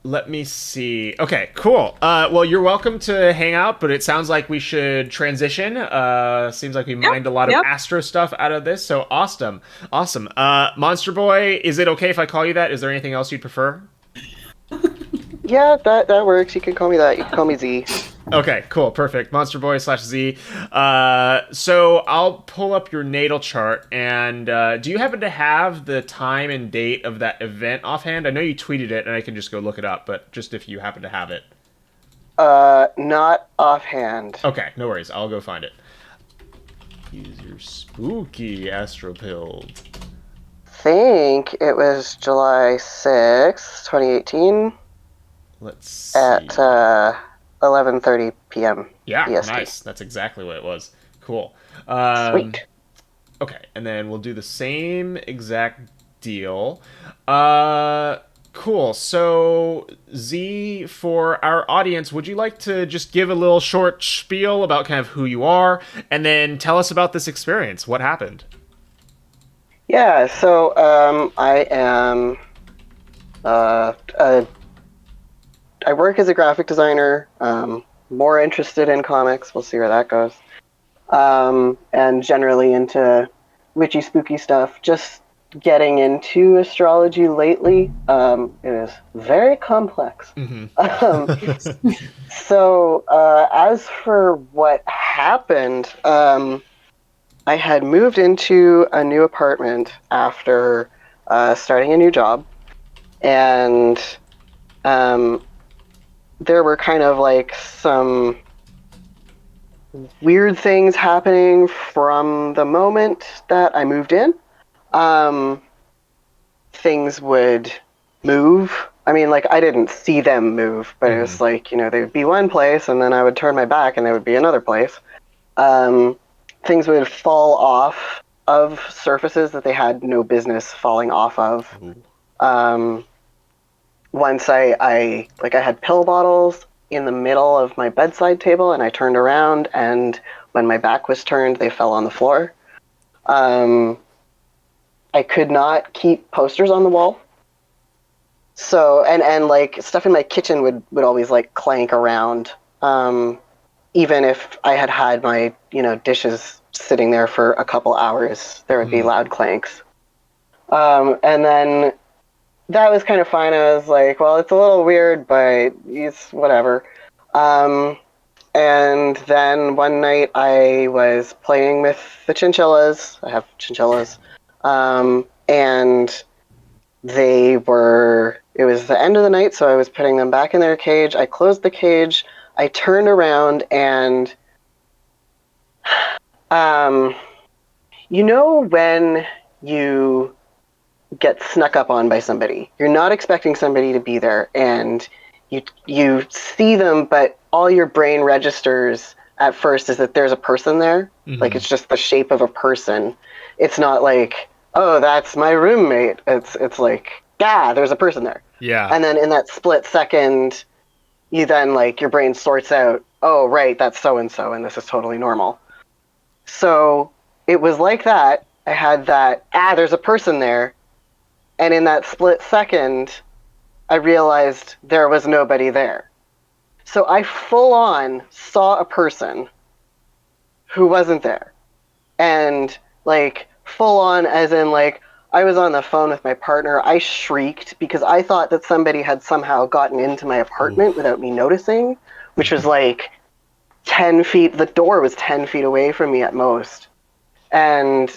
Let me see. Okay, cool. Well, you're welcome to hang out, but it sounds like we should transition. Seems like we mined a lot of Astro stuff out of this, so awesome. Monster Boy, is it okay if I call you that? Is there anything else you'd prefer? Yeah, that works. You can call me that. You can call me Z. Okay, cool, perfect. Monster Boy /Z. So I'll pull up your natal chart, and do you happen to have the time and date of that event offhand? I know you tweeted it, and I can just go look it up, but just if you happen to have it. Not offhand. Okay, no worries. I'll go find it. Use your spooky ASTROPILLED. Think it was July 6th, 2018. Let's see. At 11:30 p.m. Yeah, EST. Nice. That's exactly what it was. Cool. Sweet. Okay, and then we'll do the same exact deal. Cool. So, Z, for our audience, would you like to just give a little short spiel about kind of who you are, and then tell us about this experience? What happened? Yeah, so I am I work as a graphic designer, more interested in comics, we'll see where that goes, and generally into witchy, spooky stuff. Just getting into astrology lately. It is very complex. Mm-hmm. So as for what happened, I had moved into a new apartment after starting a new job, and there were kind of like some weird things happening from the moment that I moved in. Things would move. I mean, like, I didn't see them move, but it was like, you know, they would be one place, and then I would turn my back, and they would be another place. Things would fall off of surfaces that they had no business falling off of. Once I had pill bottles in the middle of my bedside table, and I turned around, and when my back was turned, they fell on the floor. I could not keep posters on the wall. So, and like, stuff in my kitchen would always, like, clank around. Even if I had my, you know, dishes sitting there for a couple hours, there would be loud clanks. And then that was kind of fine. I was like, well, it's a little weird, but it's whatever. And then one night I was playing with the chinchillas. I have chinchillas. And it was the end of the night, so I was putting them back in their cage. I closed the cage. I turned around and, you know, when you get snuck up on by somebody, you're not expecting somebody to be there, and you see them, but all your brain registers at first is that there's a person there. Like, it's just the shape of a person. It's not like, oh, that's my roommate. It's like, there's a person there. Yeah. And then in that split second, you then, like, your brain sorts out, oh, right, that's so-and-so, and this is totally normal. So it was like that. I had that, there's a person there. And in that split second, I realized there was nobody there. So I full-on saw a person who wasn't there. And, like, full-on as in, like, I was on the phone with my partner. I shrieked because I thought that somebody had somehow gotten into my apartment without me noticing, which was like 10 feet. The door was 10 feet away from me at most. And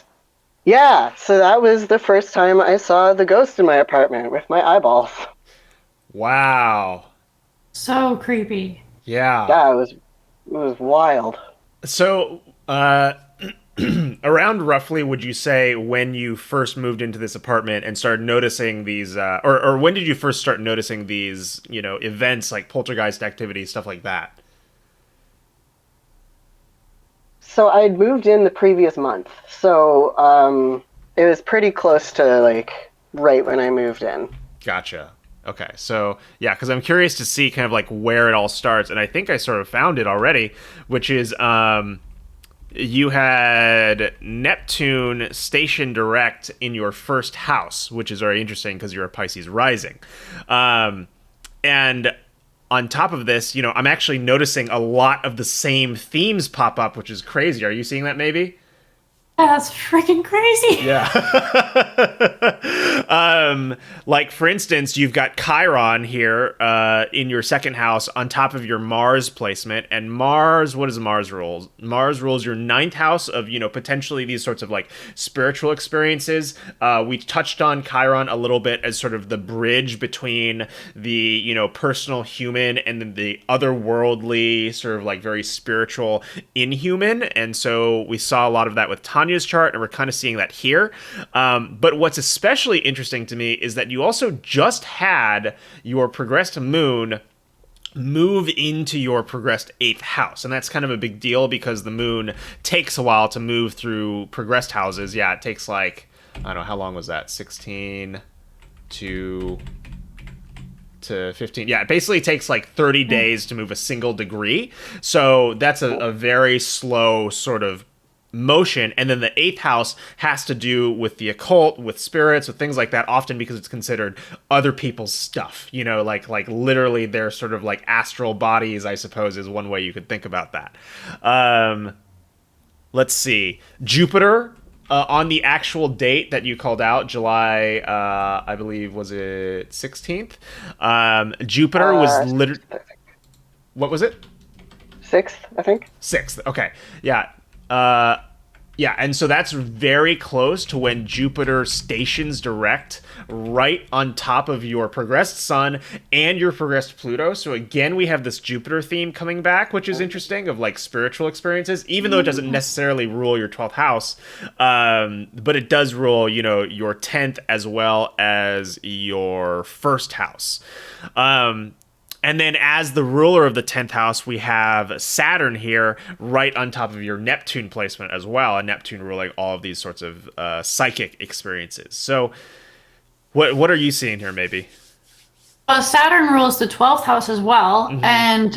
yeah, so that was the first time I saw the ghost in my apartment with my eyeballs. Wow. So creepy. Yeah. Yeah, it was wild. So, around roughly, would you say, when you first moved into this apartment and started noticing these, or when did you first start noticing these, you know, events like poltergeist activity, stuff like that? So I'd moved in the previous month. So it was pretty close to, like, right when I moved in. Gotcha. Okay, so yeah, because I'm curious to see kind of like where it all starts, and I think I sort of found it already, which is you had Neptune stationed direct in your first house, which is very interesting because you're a Pisces rising. And on top of this, you know, I'm actually noticing a lot of the same themes pop up, which is crazy. Are you seeing that maybe? That's freaking crazy. Yeah. Like, for instance, you've got Chiron here in your second house on top of your Mars placement. And Mars, what does Mars rules? Mars rules your ninth house of, you know, potentially these sorts of, like, spiritual experiences. We touched on Chiron a little bit as sort of the bridge between the, you know, personal human and then the otherworldly, sort of, like, very spiritual inhuman. And so we saw a lot of that with Tanya's chart, and we're kind of seeing that here. But what's especially interesting to me is that you also just had your progressed moon move into your progressed 8th house, and that's kind of a big deal because the moon takes a while to move through progressed houses. Yeah, it takes, like, I don't know, how long was that? 16 to 15. Yeah, it basically takes like 30 days to move a single degree. So that's a very slow sort of motion. And then the 8th house has to do with the occult, with spirits, with things like that, often because it's considered other people's stuff, you know, like literally their sort of like astral bodies, I suppose, is one way you could think about that. Let's see. Jupiter, on the actual date that you called out, July, I believe, was it 16th? Jupiter was literally... What was it? 6th, I think. 6th, okay. Yeah. Yeah, and so that's very close to when Jupiter stations direct right on top of your progressed Sun and your progressed Pluto. So again, we have this Jupiter theme coming back, which is interesting, of like spiritual experiences, even though it doesn't necessarily rule your 12th house. But it does rule, your 10th as well as your first house. And then as the ruler of the 10th house, we have Saturn here right on top of your Neptune placement as well. And Neptune ruling all of these sorts of psychic experiences. So what are you seeing here, maybe? Well, Saturn rules the 12th house as well, and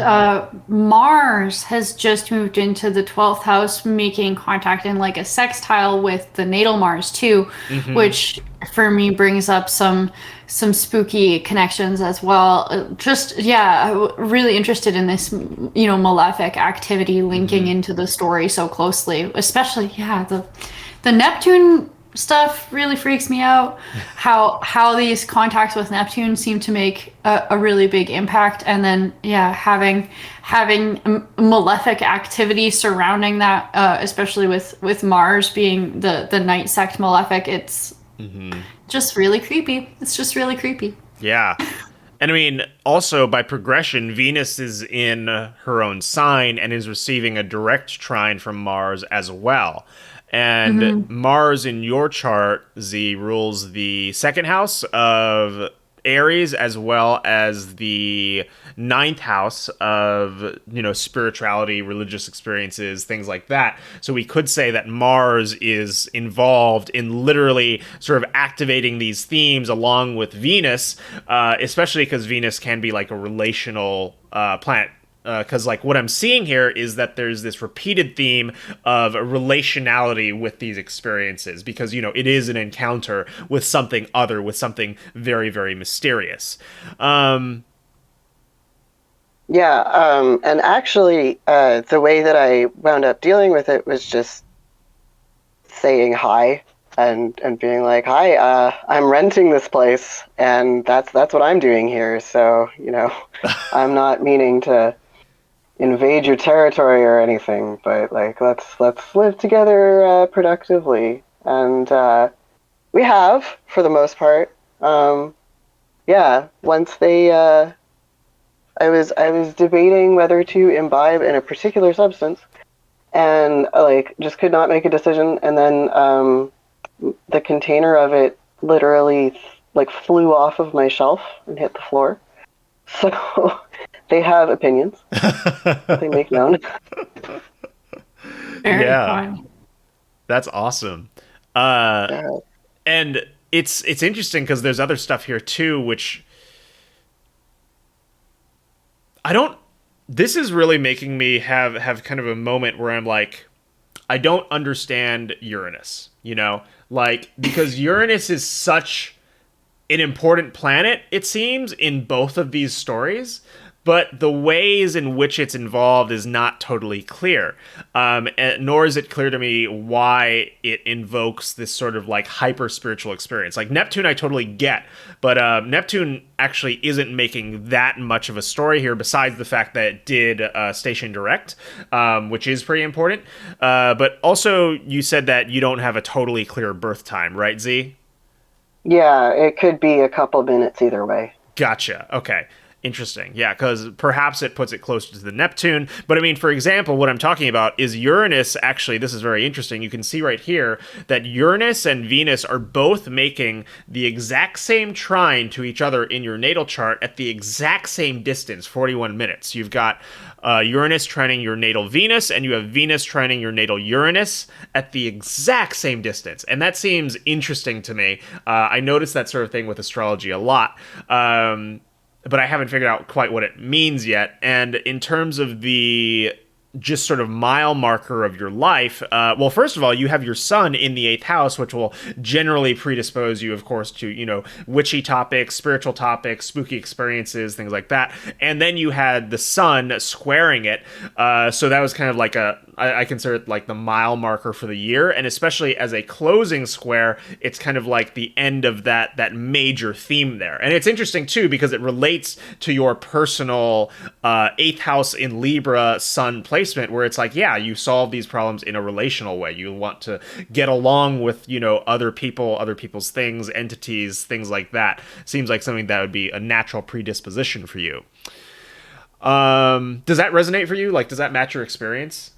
Mars has just moved into the 12th house, making contact in like a sextile with the natal Mars too, which for me brings up some spooky connections as well. Really interested in this, malefic activity linking into the story so closely, especially the Neptune stuff really freaks me out. How these contacts with Neptune seem to make a really big impact, and then having malefic activity surrounding that, especially with Mars being the night sect malefic, it's just really creepy. It's just really creepy. Yeah. And I mean, also by progression, Venus is in her own sign and is receiving a direct trine from Mars as well. And Mars in your chart, Z, rules the second house of Aries as well as the 9th house of, spirituality, religious experiences, things like that. So we could say that Mars is involved in literally sort of activating these themes along with Venus, especially because Venus can be like a relational planet. Because what I'm seeing here is that there's this repeated theme of relationality with these experiences, because it is an encounter with something other, with something very, very mysterious. And actually, the way that I wound up dealing with it was just saying hi and being like, hi, I'm renting this place, and that's what I'm doing here. So I'm not meaning to invade your territory or anything, but let's live together productively, and we have, for the most part. Once they I was debating whether to imbibe in a particular substance, and just could not make a decision, and then the container of it literally flew off of my shelf and hit the floor. So they have opinions. They make known. Very fun. That's awesome. And it's interesting because there's other stuff here too, which this is really making me have kind of a moment where I'm like, I don't understand Uranus, because Uranus is such an important planet, it seems, in both of these stories, but the ways in which it's involved is not totally clear. Nor is it clear to me why it invokes this sort of hyper spiritual experience. Neptune I totally get, but Neptune actually isn't making that much of a story here, besides the fact that it did station direct, which is pretty important. But also you said that you don't have a totally clear birth time, right, Z? Yeah, it could be a couple minutes either way. Gotcha. Okay. Interesting. Yeah, because perhaps it puts it closer to the Neptune. But I mean, for example, what I'm talking about is Uranus. Actually, this is very interesting. You can see right here that Uranus and Venus are both making the exact same trine to each other in your natal chart at the exact same distance, 41 minutes. You've got Uranus trining your natal Venus, and you have Venus trining your natal Uranus at the exact same distance. And that seems interesting to me. I notice that sort of thing with astrology a lot. But I haven't figured out quite what it means yet. And in terms of the just sort of mile marker of your life, well, first of all, you have your sun in the 8th house, which will generally predispose you, of course, to, witchy topics, spiritual topics, spooky experiences, things like that. And then you had the sun squaring it. So that was kind of like I consider it like the mile marker for the year, and especially as a closing square, it's kind of like the end of that major theme there. And it's interesting too because it relates to your personal eighth house in Libra sun placement, where it's like, yeah, you solve these problems in a relational way. You want to get along with, you know, other people, other people's things, entities, things like that. Seems like something that would be a natural predisposition for you. Does that resonate for you? Like, does that match your experience?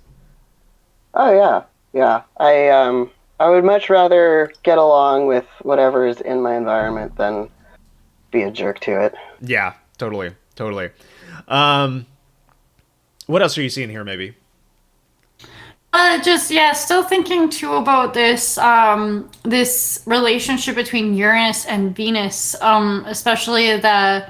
Oh yeah, yeah. I would much rather get along with whatever is in my environment than be a jerk to it. Yeah, totally, totally. What else are you seeing here, maybe? Just yeah, still thinking too about this this relationship between Uranus and Venus, especially the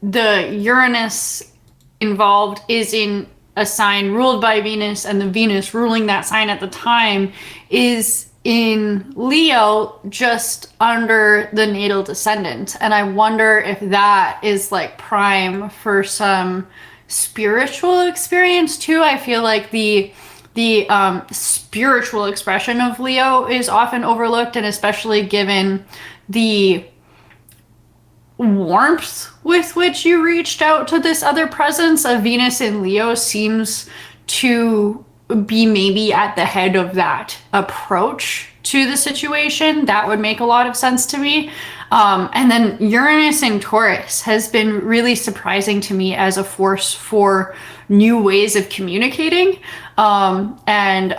the Uranus involved is in a sign ruled by Venus, and the Venus ruling that sign at the time is in Leo, just under the natal descendant. And I wonder if that is like prime for some spiritual experience too. I feel like the spiritual expression of Leo is often overlooked, and especially given the warmth with which you reached out to this other presence of Venus in Leo seems to be maybe at the head of that approach to the situation. That would make a lot of sense to me. And then Uranus in Taurus has been really surprising to me as a force for new ways of communicating, and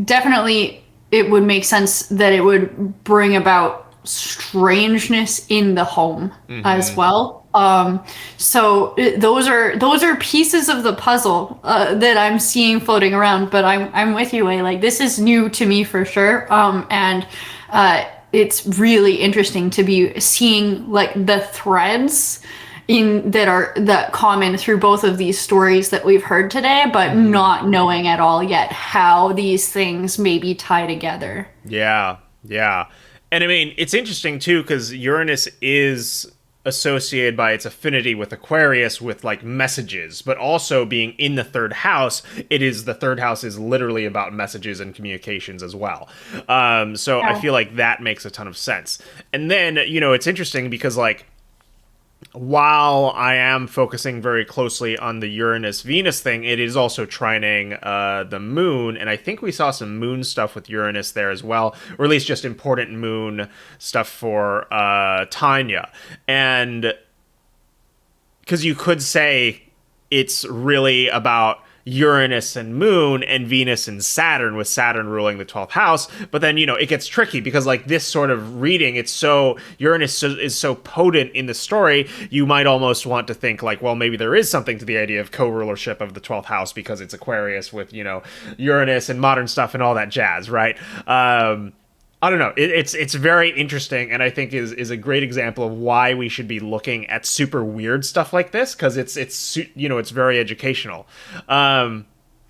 definitely it would make sense that it would bring about strangeness in the home as well. So those are pieces of the puzzle that I'm seeing floating around. But I'm with you, Wei. Like, this is new to me for sure, and it's really interesting to be seeing like the threads that common through both of these stories that we've heard today, but not knowing at all yet how these things maybe tie together. Yeah, yeah. And I mean, it's interesting too, because Uranus is associated by its affinity with Aquarius with like messages, but also being in the third house, the third house is literally about messages and communications as well. So I feel like that makes a ton of sense. And then, you know, it's interesting because like, while I am focusing very closely on the Uranus-Venus thing, it is also trining the moon, and I think we saw some moon stuff with Uranus there as well, or at least just important moon stuff for Tanya. And because you could say it's really about Uranus and Moon and Venus and Saturn, with Saturn ruling the 12th house. But then, you know, it gets tricky because like this sort of reading, Uranus is so potent in the story, you might almost want to think like, well, maybe there is something to the idea of co-rulership of the 12th house because it's Aquarius with, you know, Uranus and modern stuff and all that jazz, right? I don't know. It's very interesting, and I think is a great example of why we should be looking at super weird stuff like this, because it's you know, it's very educational.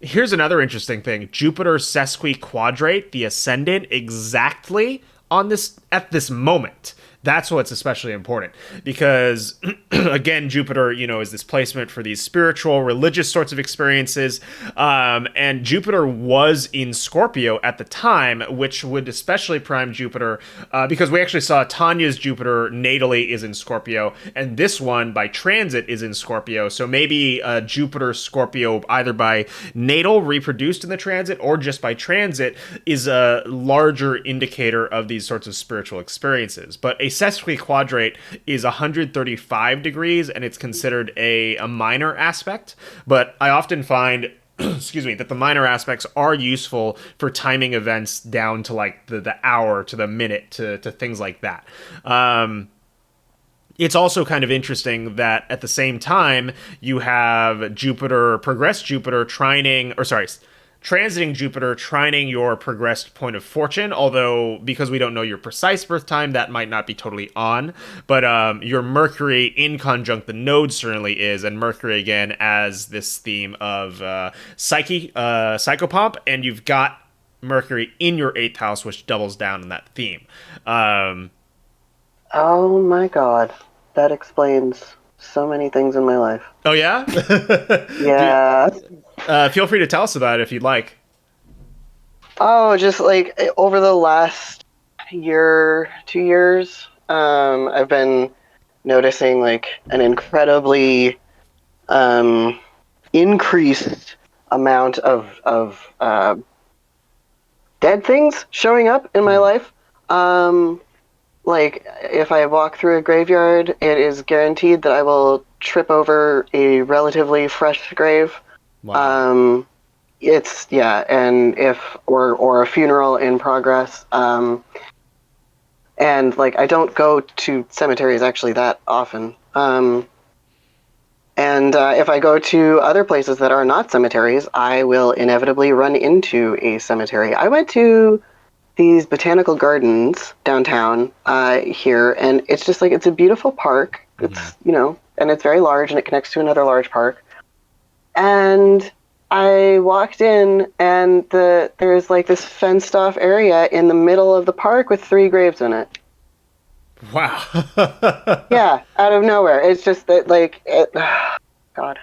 Here's another interesting thing: Jupiter sesquiquadrate the ascendant exactly on this at this moment. That's what's especially important because, again, Jupiter, you know, is this placement for these spiritual, religious sorts of experiences. And Jupiter was in Scorpio at the time, which would especially prime Jupiter because we actually saw Tanya's Jupiter natally is in Scorpio, and this one by transit is in Scorpio. So maybe Jupiter Scorpio, either by natal reproduced in the transit or just by transit, is a larger indicator of these sorts of spiritual experiences. But a sesquiquadrate is 135 degrees, and it's considered a minor aspect. But I often find excuse me, that the minor aspects are useful for timing events down to like the hour to the minute to things like that. It's also kind of interesting that at the same time you have Jupiter, progressed Jupiter transiting Jupiter, trining your progressed point of fortune, although because we don't know your precise birth time, that might not be totally on. But your Mercury in conjunct the node certainly is, and Mercury again as this theme of psychopomp, and you've got Mercury in your 8th house, which doubles down on that theme. Oh my god, that explains so many things in my life. Oh yeah. Yeah. Feel free to tell us about it if you'd like. Oh, just like over the last year, 2 years, I've been noticing like an incredibly increased amount of dead things showing up in my life. Like if I walk through a graveyard, it is guaranteed that I will trip over a relatively fresh grave. Wow. It's and if or a funeral in progress. And like I don't go to cemeteries actually that often. And if I go to other places that are not cemeteries, I will inevitably run into a cemetery. I went to these botanical gardens downtown here, and it's just like it's a beautiful park. It's and it's very large, and it connects to another large park. And I walked in, and there's like this fenced off area in the middle of the park with 3 graves in it. Wow. Yeah, out of nowhere. It's just that God.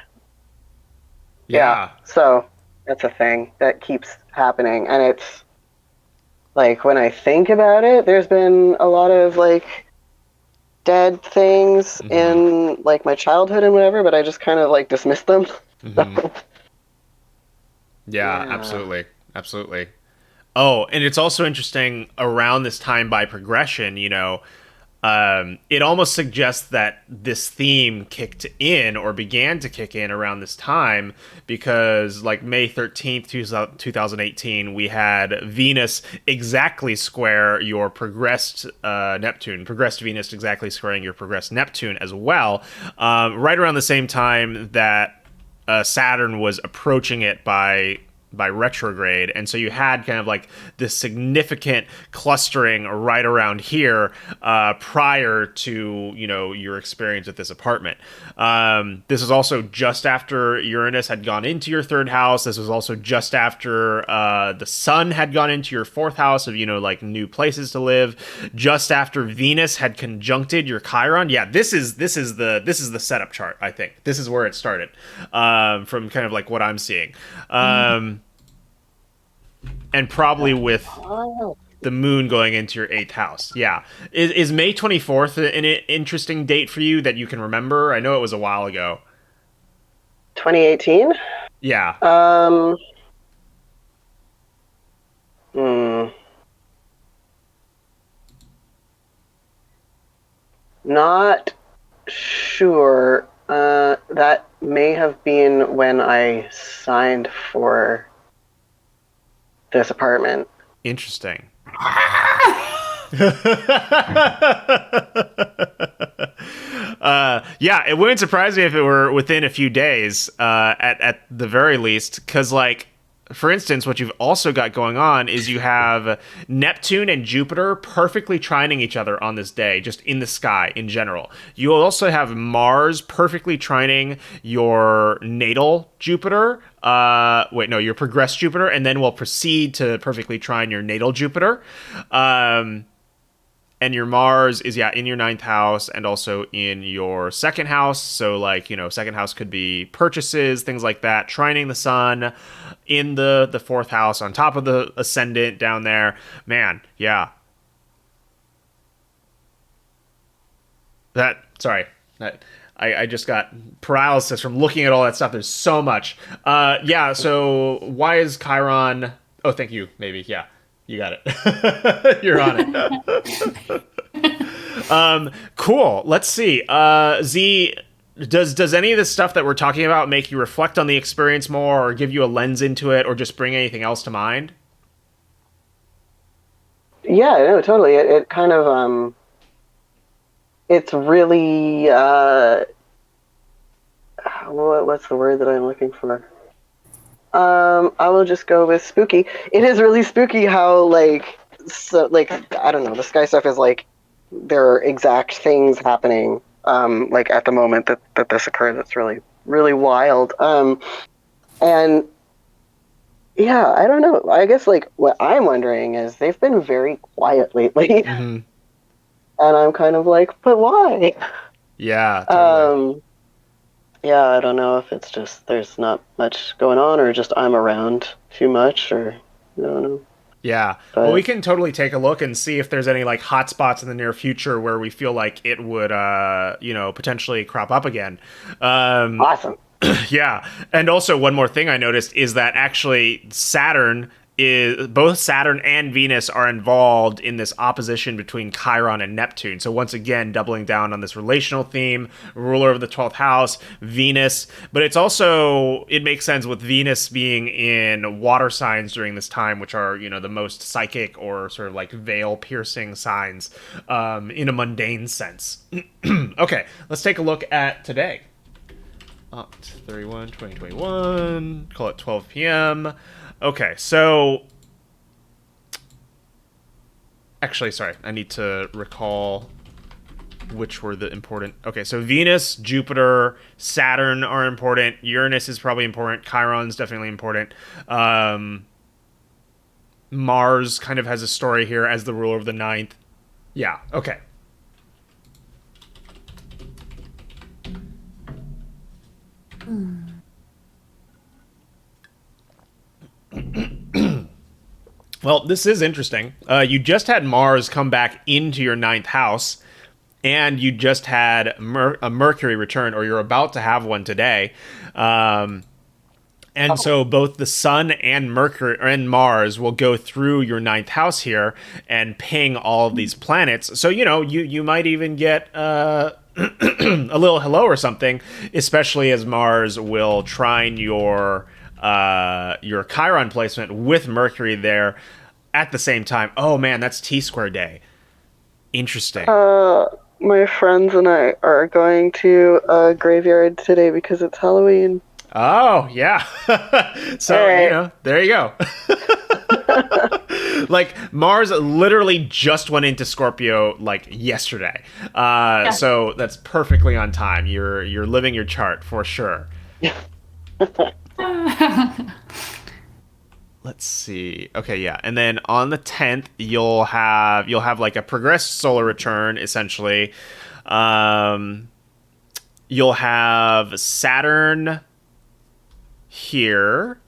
Yeah. So that's a thing that keeps happening, and it's like when I think about it, there's been a lot of like dead things in like my childhood and whatever, but I just kind of like dismissed them. Yeah, absolutely. Absolutely. Oh, and it's also interesting around this time by progression, it almost suggests that this theme kicked in or began to kick in around this time because, like, May 13th, 2018, we had Venus exactly square your progressed Neptune, progressed Venus exactly squaring your progressed Neptune as well, right around the same time that Saturn was approaching it by retrograde, and so you had kind of like this significant clustering right around here prior to your experience at this apartment. This is also just after Uranus had gone into your 3rd house. This was also just after the Sun had gone into your 4th house of like new places to live. Just after Venus had conjuncted your Chiron. Yeah, this is the setup chart. I think this is where it started from kind of like what I'm seeing. And probably with the moon going into your 8th house. Yeah. Is May 24th an interesting date for you that you can remember? I know it was a while ago. 2018? Yeah. Not sure. That may have been when I signed for this apartment. Interesting. Yeah, it wouldn't surprise me if it were within a few days, at the very least, because, like, for instance, what you've also got going on is you have Neptune and Jupiter perfectly trining each other on this day, just in the sky in general. You'll also have Mars perfectly trining your natal Jupiter. Your progressed Jupiter, and then we'll proceed to perfectly trine your natal Jupiter. And your Mars is, in your 9th house and also in your 2nd house. So, like, 2nd house could be purchases, things like that. Trining the Sun in the 4th house on top of the ascendant down there. Man, yeah. I just got paralysis from looking at all that stuff. There's so much. So why is Chiron... Oh, thank you, maybe. Yeah, you got it. You're on it. Cool. Let's see. Z, does any of this stuff that we're talking about make you reflect on the experience more or give you a lens into it or just bring anything else to mind? Yeah, no, totally. It kind of... It's really... what's the word that I'm looking for? I will just go with spooky. It is really spooky how, I don't know, the sky stuff is like, there are exact things happening, at the moment that this occurs. It's really, really wild. And yeah, I don't know. I guess, what I'm wondering is they've been very quiet lately. And I'm kind of like, but why? Yeah, totally. Yeah, I don't know if it's just there's not much going on, or just I'm around too much, or I don't know. Yeah. Well, we But can totally take a look and see if there's any like hotspots in the near future where we feel like it would, potentially crop up again. Um, awesome. Yeah, and also one more thing I noticed is that actually both Saturn and Venus are involved in this opposition between Chiron and Neptune. So once again, doubling down on this relational theme, ruler of the 12th house, Venus, but it makes sense with Venus being in water signs during this time, which are, the most psychic or sort of like veil piercing signs, in a mundane sense. Okay, let's take a look at today. 2021, call it 12 p.m. Okay, so actually, sorry, I need to recall which were the important. Okay, so Venus, Jupiter, Saturn are important. Uranus is probably important. Chiron's definitely important. Mars kind of has a story here as the ruler of the ninth. Yeah, okay. Well, this is interesting. You just had Mars come back into your ninth house, and you just had a Mercury return, or you're about to have one today. So both the Sun and Mercury and Mars will go through your ninth house here and ping all of these planets. So you might even get a little hello or something, especially as Mars will trine your Chiron placement with Mercury there at the same time. Oh man, that's T-square day. Interesting. My friends and I are going to a graveyard today because it's Halloween. Oh, yeah. So, right. There you go. Like, Mars literally just went into Scorpio, like, yesterday. So that's perfectly on time. You're living your chart, for sure. Let's see. Okay, yeah. And then on the 10th, you'll have like a progressed solar return, essentially. You'll have Saturn here,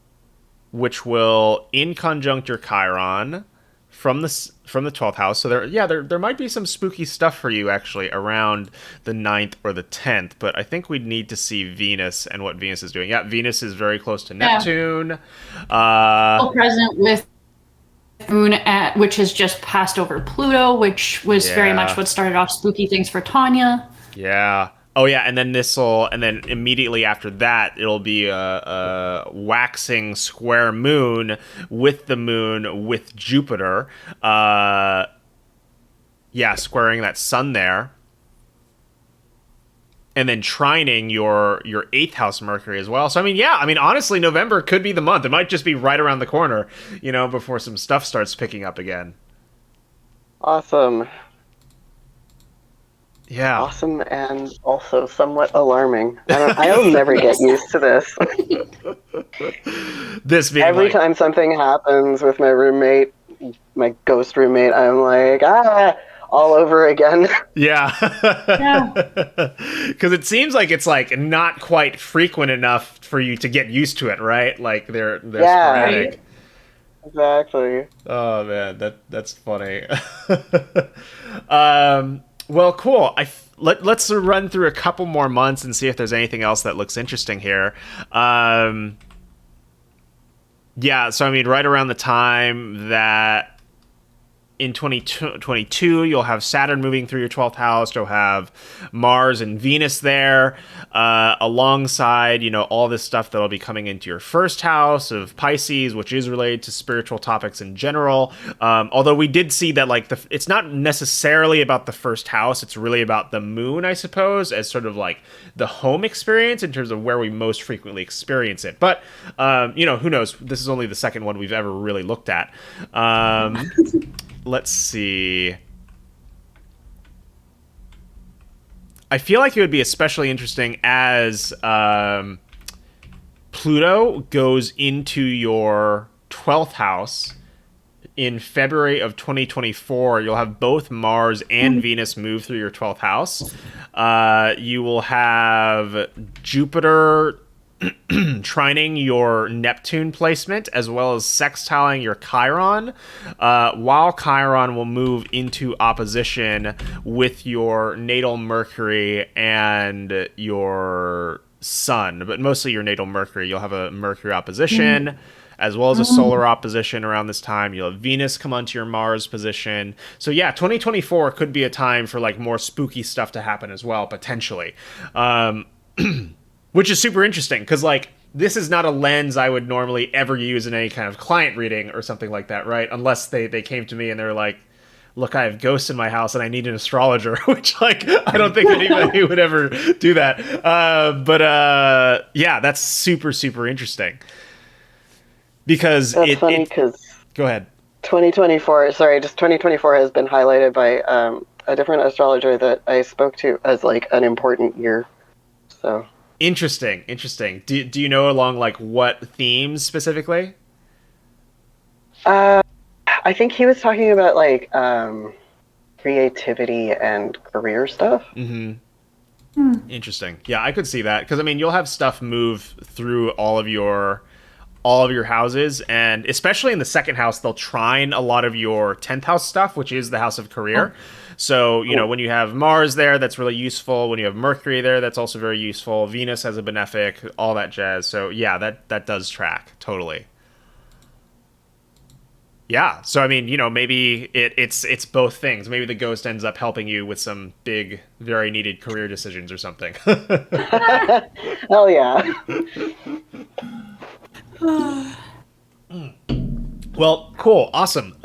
which will in conjunct your Chiron from the 12th house. So there might be some spooky stuff for you actually around the 9th or the 10th, but I think we'd need to see Venus and what Venus is doing. Yeah, Venus is very close to Neptune. Present with Moon which has just passed over Pluto, which was very much what started off spooky things for Tanya. Yeah. Oh yeah, and then immediately after that, it'll be a waxing square moon with the moon with Jupiter. Squaring that sun there. And then trining your 8th house Mercury as well. So honestly, November could be the month. It might just be right around the corner, before some stuff starts picking up again. Awesome. Yeah. Awesome and also somewhat alarming. I'll never get used to this. This being every time something happens with my roommate, my ghost roommate, I'm like, all over again. Yeah. Because it seems like it's like not quite frequent enough for you to get used to it, right? Like they're sporadic. Right. Exactly. Oh man, that's funny. Well, cool. Let's run through a couple more months and see if there's anything else that looks interesting here. So right around the time that in 2022, you'll have Saturn moving through your 12th house. You'll have Mars and Venus there, alongside, all this stuff that'll be coming into your first house of Pisces, which is related to spiritual topics in general. Although we did see that, like, it's not necessarily about the first house. It's really about the moon, I suppose, as sort of like the home experience in terms of where we most frequently experience it. But, who knows? This is only the second one we've ever really looked at. Let's see. I feel like it would be especially interesting as Pluto goes into your 12th house in February of 2024, you'll have both Mars and Venus move through your 12th house. You will have Jupiter trining your Neptune placement, as well as sextiling your Chiron, while Chiron will move into opposition with your natal Mercury and your Sun, but mostly your natal Mercury. You'll have a Mercury opposition, as well as a solar opposition around this time. You'll have Venus come onto your Mars position. So yeah, 2024 could be a time for like more spooky stuff to happen as well, potentially. Which is super interesting, because like this is not a lens I would normally ever use in any kind of client reading or something like that, right? Unless they came to me and they're like, look, I have ghosts in my house and I need an astrologer, which like I don't think anybody would ever do that. But yeah, that's super, super interesting. Because that's funny because go ahead. 2024 has been highlighted by a different astrologer that I spoke to as like an important year. So interesting. Do you know along like what themes specifically? I think he was talking about like creativity and career stuff. Interesting. Yeah, I could see that, because I mean you'll have stuff move through all of your houses, and especially in the second house they'll trine a lot of your 10th house stuff, which is the house of career. So, you know, when you have Mars there, that's really useful. When you have Mercury there, that's also very useful. Venus has a benefic, all that jazz. So, yeah, that does track. Totally. Yeah. So, I mean, you know, maybe it's both things. Maybe the ghost ends up helping you with some big, very needed career decisions or something. Hell yeah. Well, cool. Awesome.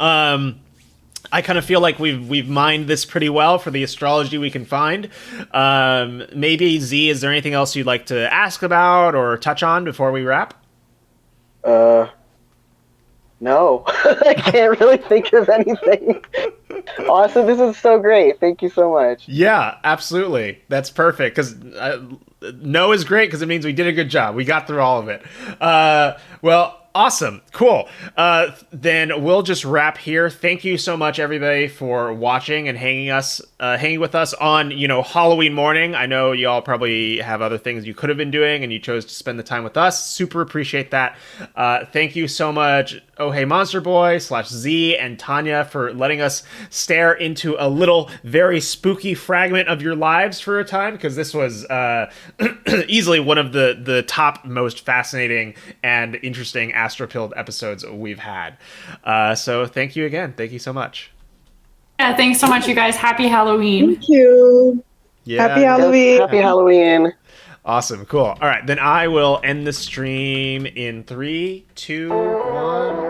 I kind of feel like we've mined this pretty well for the astrology we can find. Maybe Z, is there anything else you'd like to ask about or touch on before we wrap? No, I can't really think of anything. Awesome, this is so great. Thank you so much. Yeah, absolutely. That's perfect, because no is great because it means we did a good job. We got through all of it. Well, awesome. Cool. Then we'll just wrap here. Thank you so much, everybody, for watching and hanging with us on, you know, Halloween morning. I know y'all probably have other things you could have been doing, and you chose to spend the time with us. Super appreciate that. Thank you so much, Oh Hey Monster Boy /Z and Tanya, for letting us stare into a little very spooky fragment of your lives for a time, because this was easily one of the top most fascinating and interesting AstroPilled episodes we've had. So thank you again. Thank you so much. Yeah, thanks so much, you guys. Happy Halloween. Thank you. Yeah, Happy Halloween. Happy Halloween. Awesome. Cool. All right. Then I will end the stream in 3, 2, 1.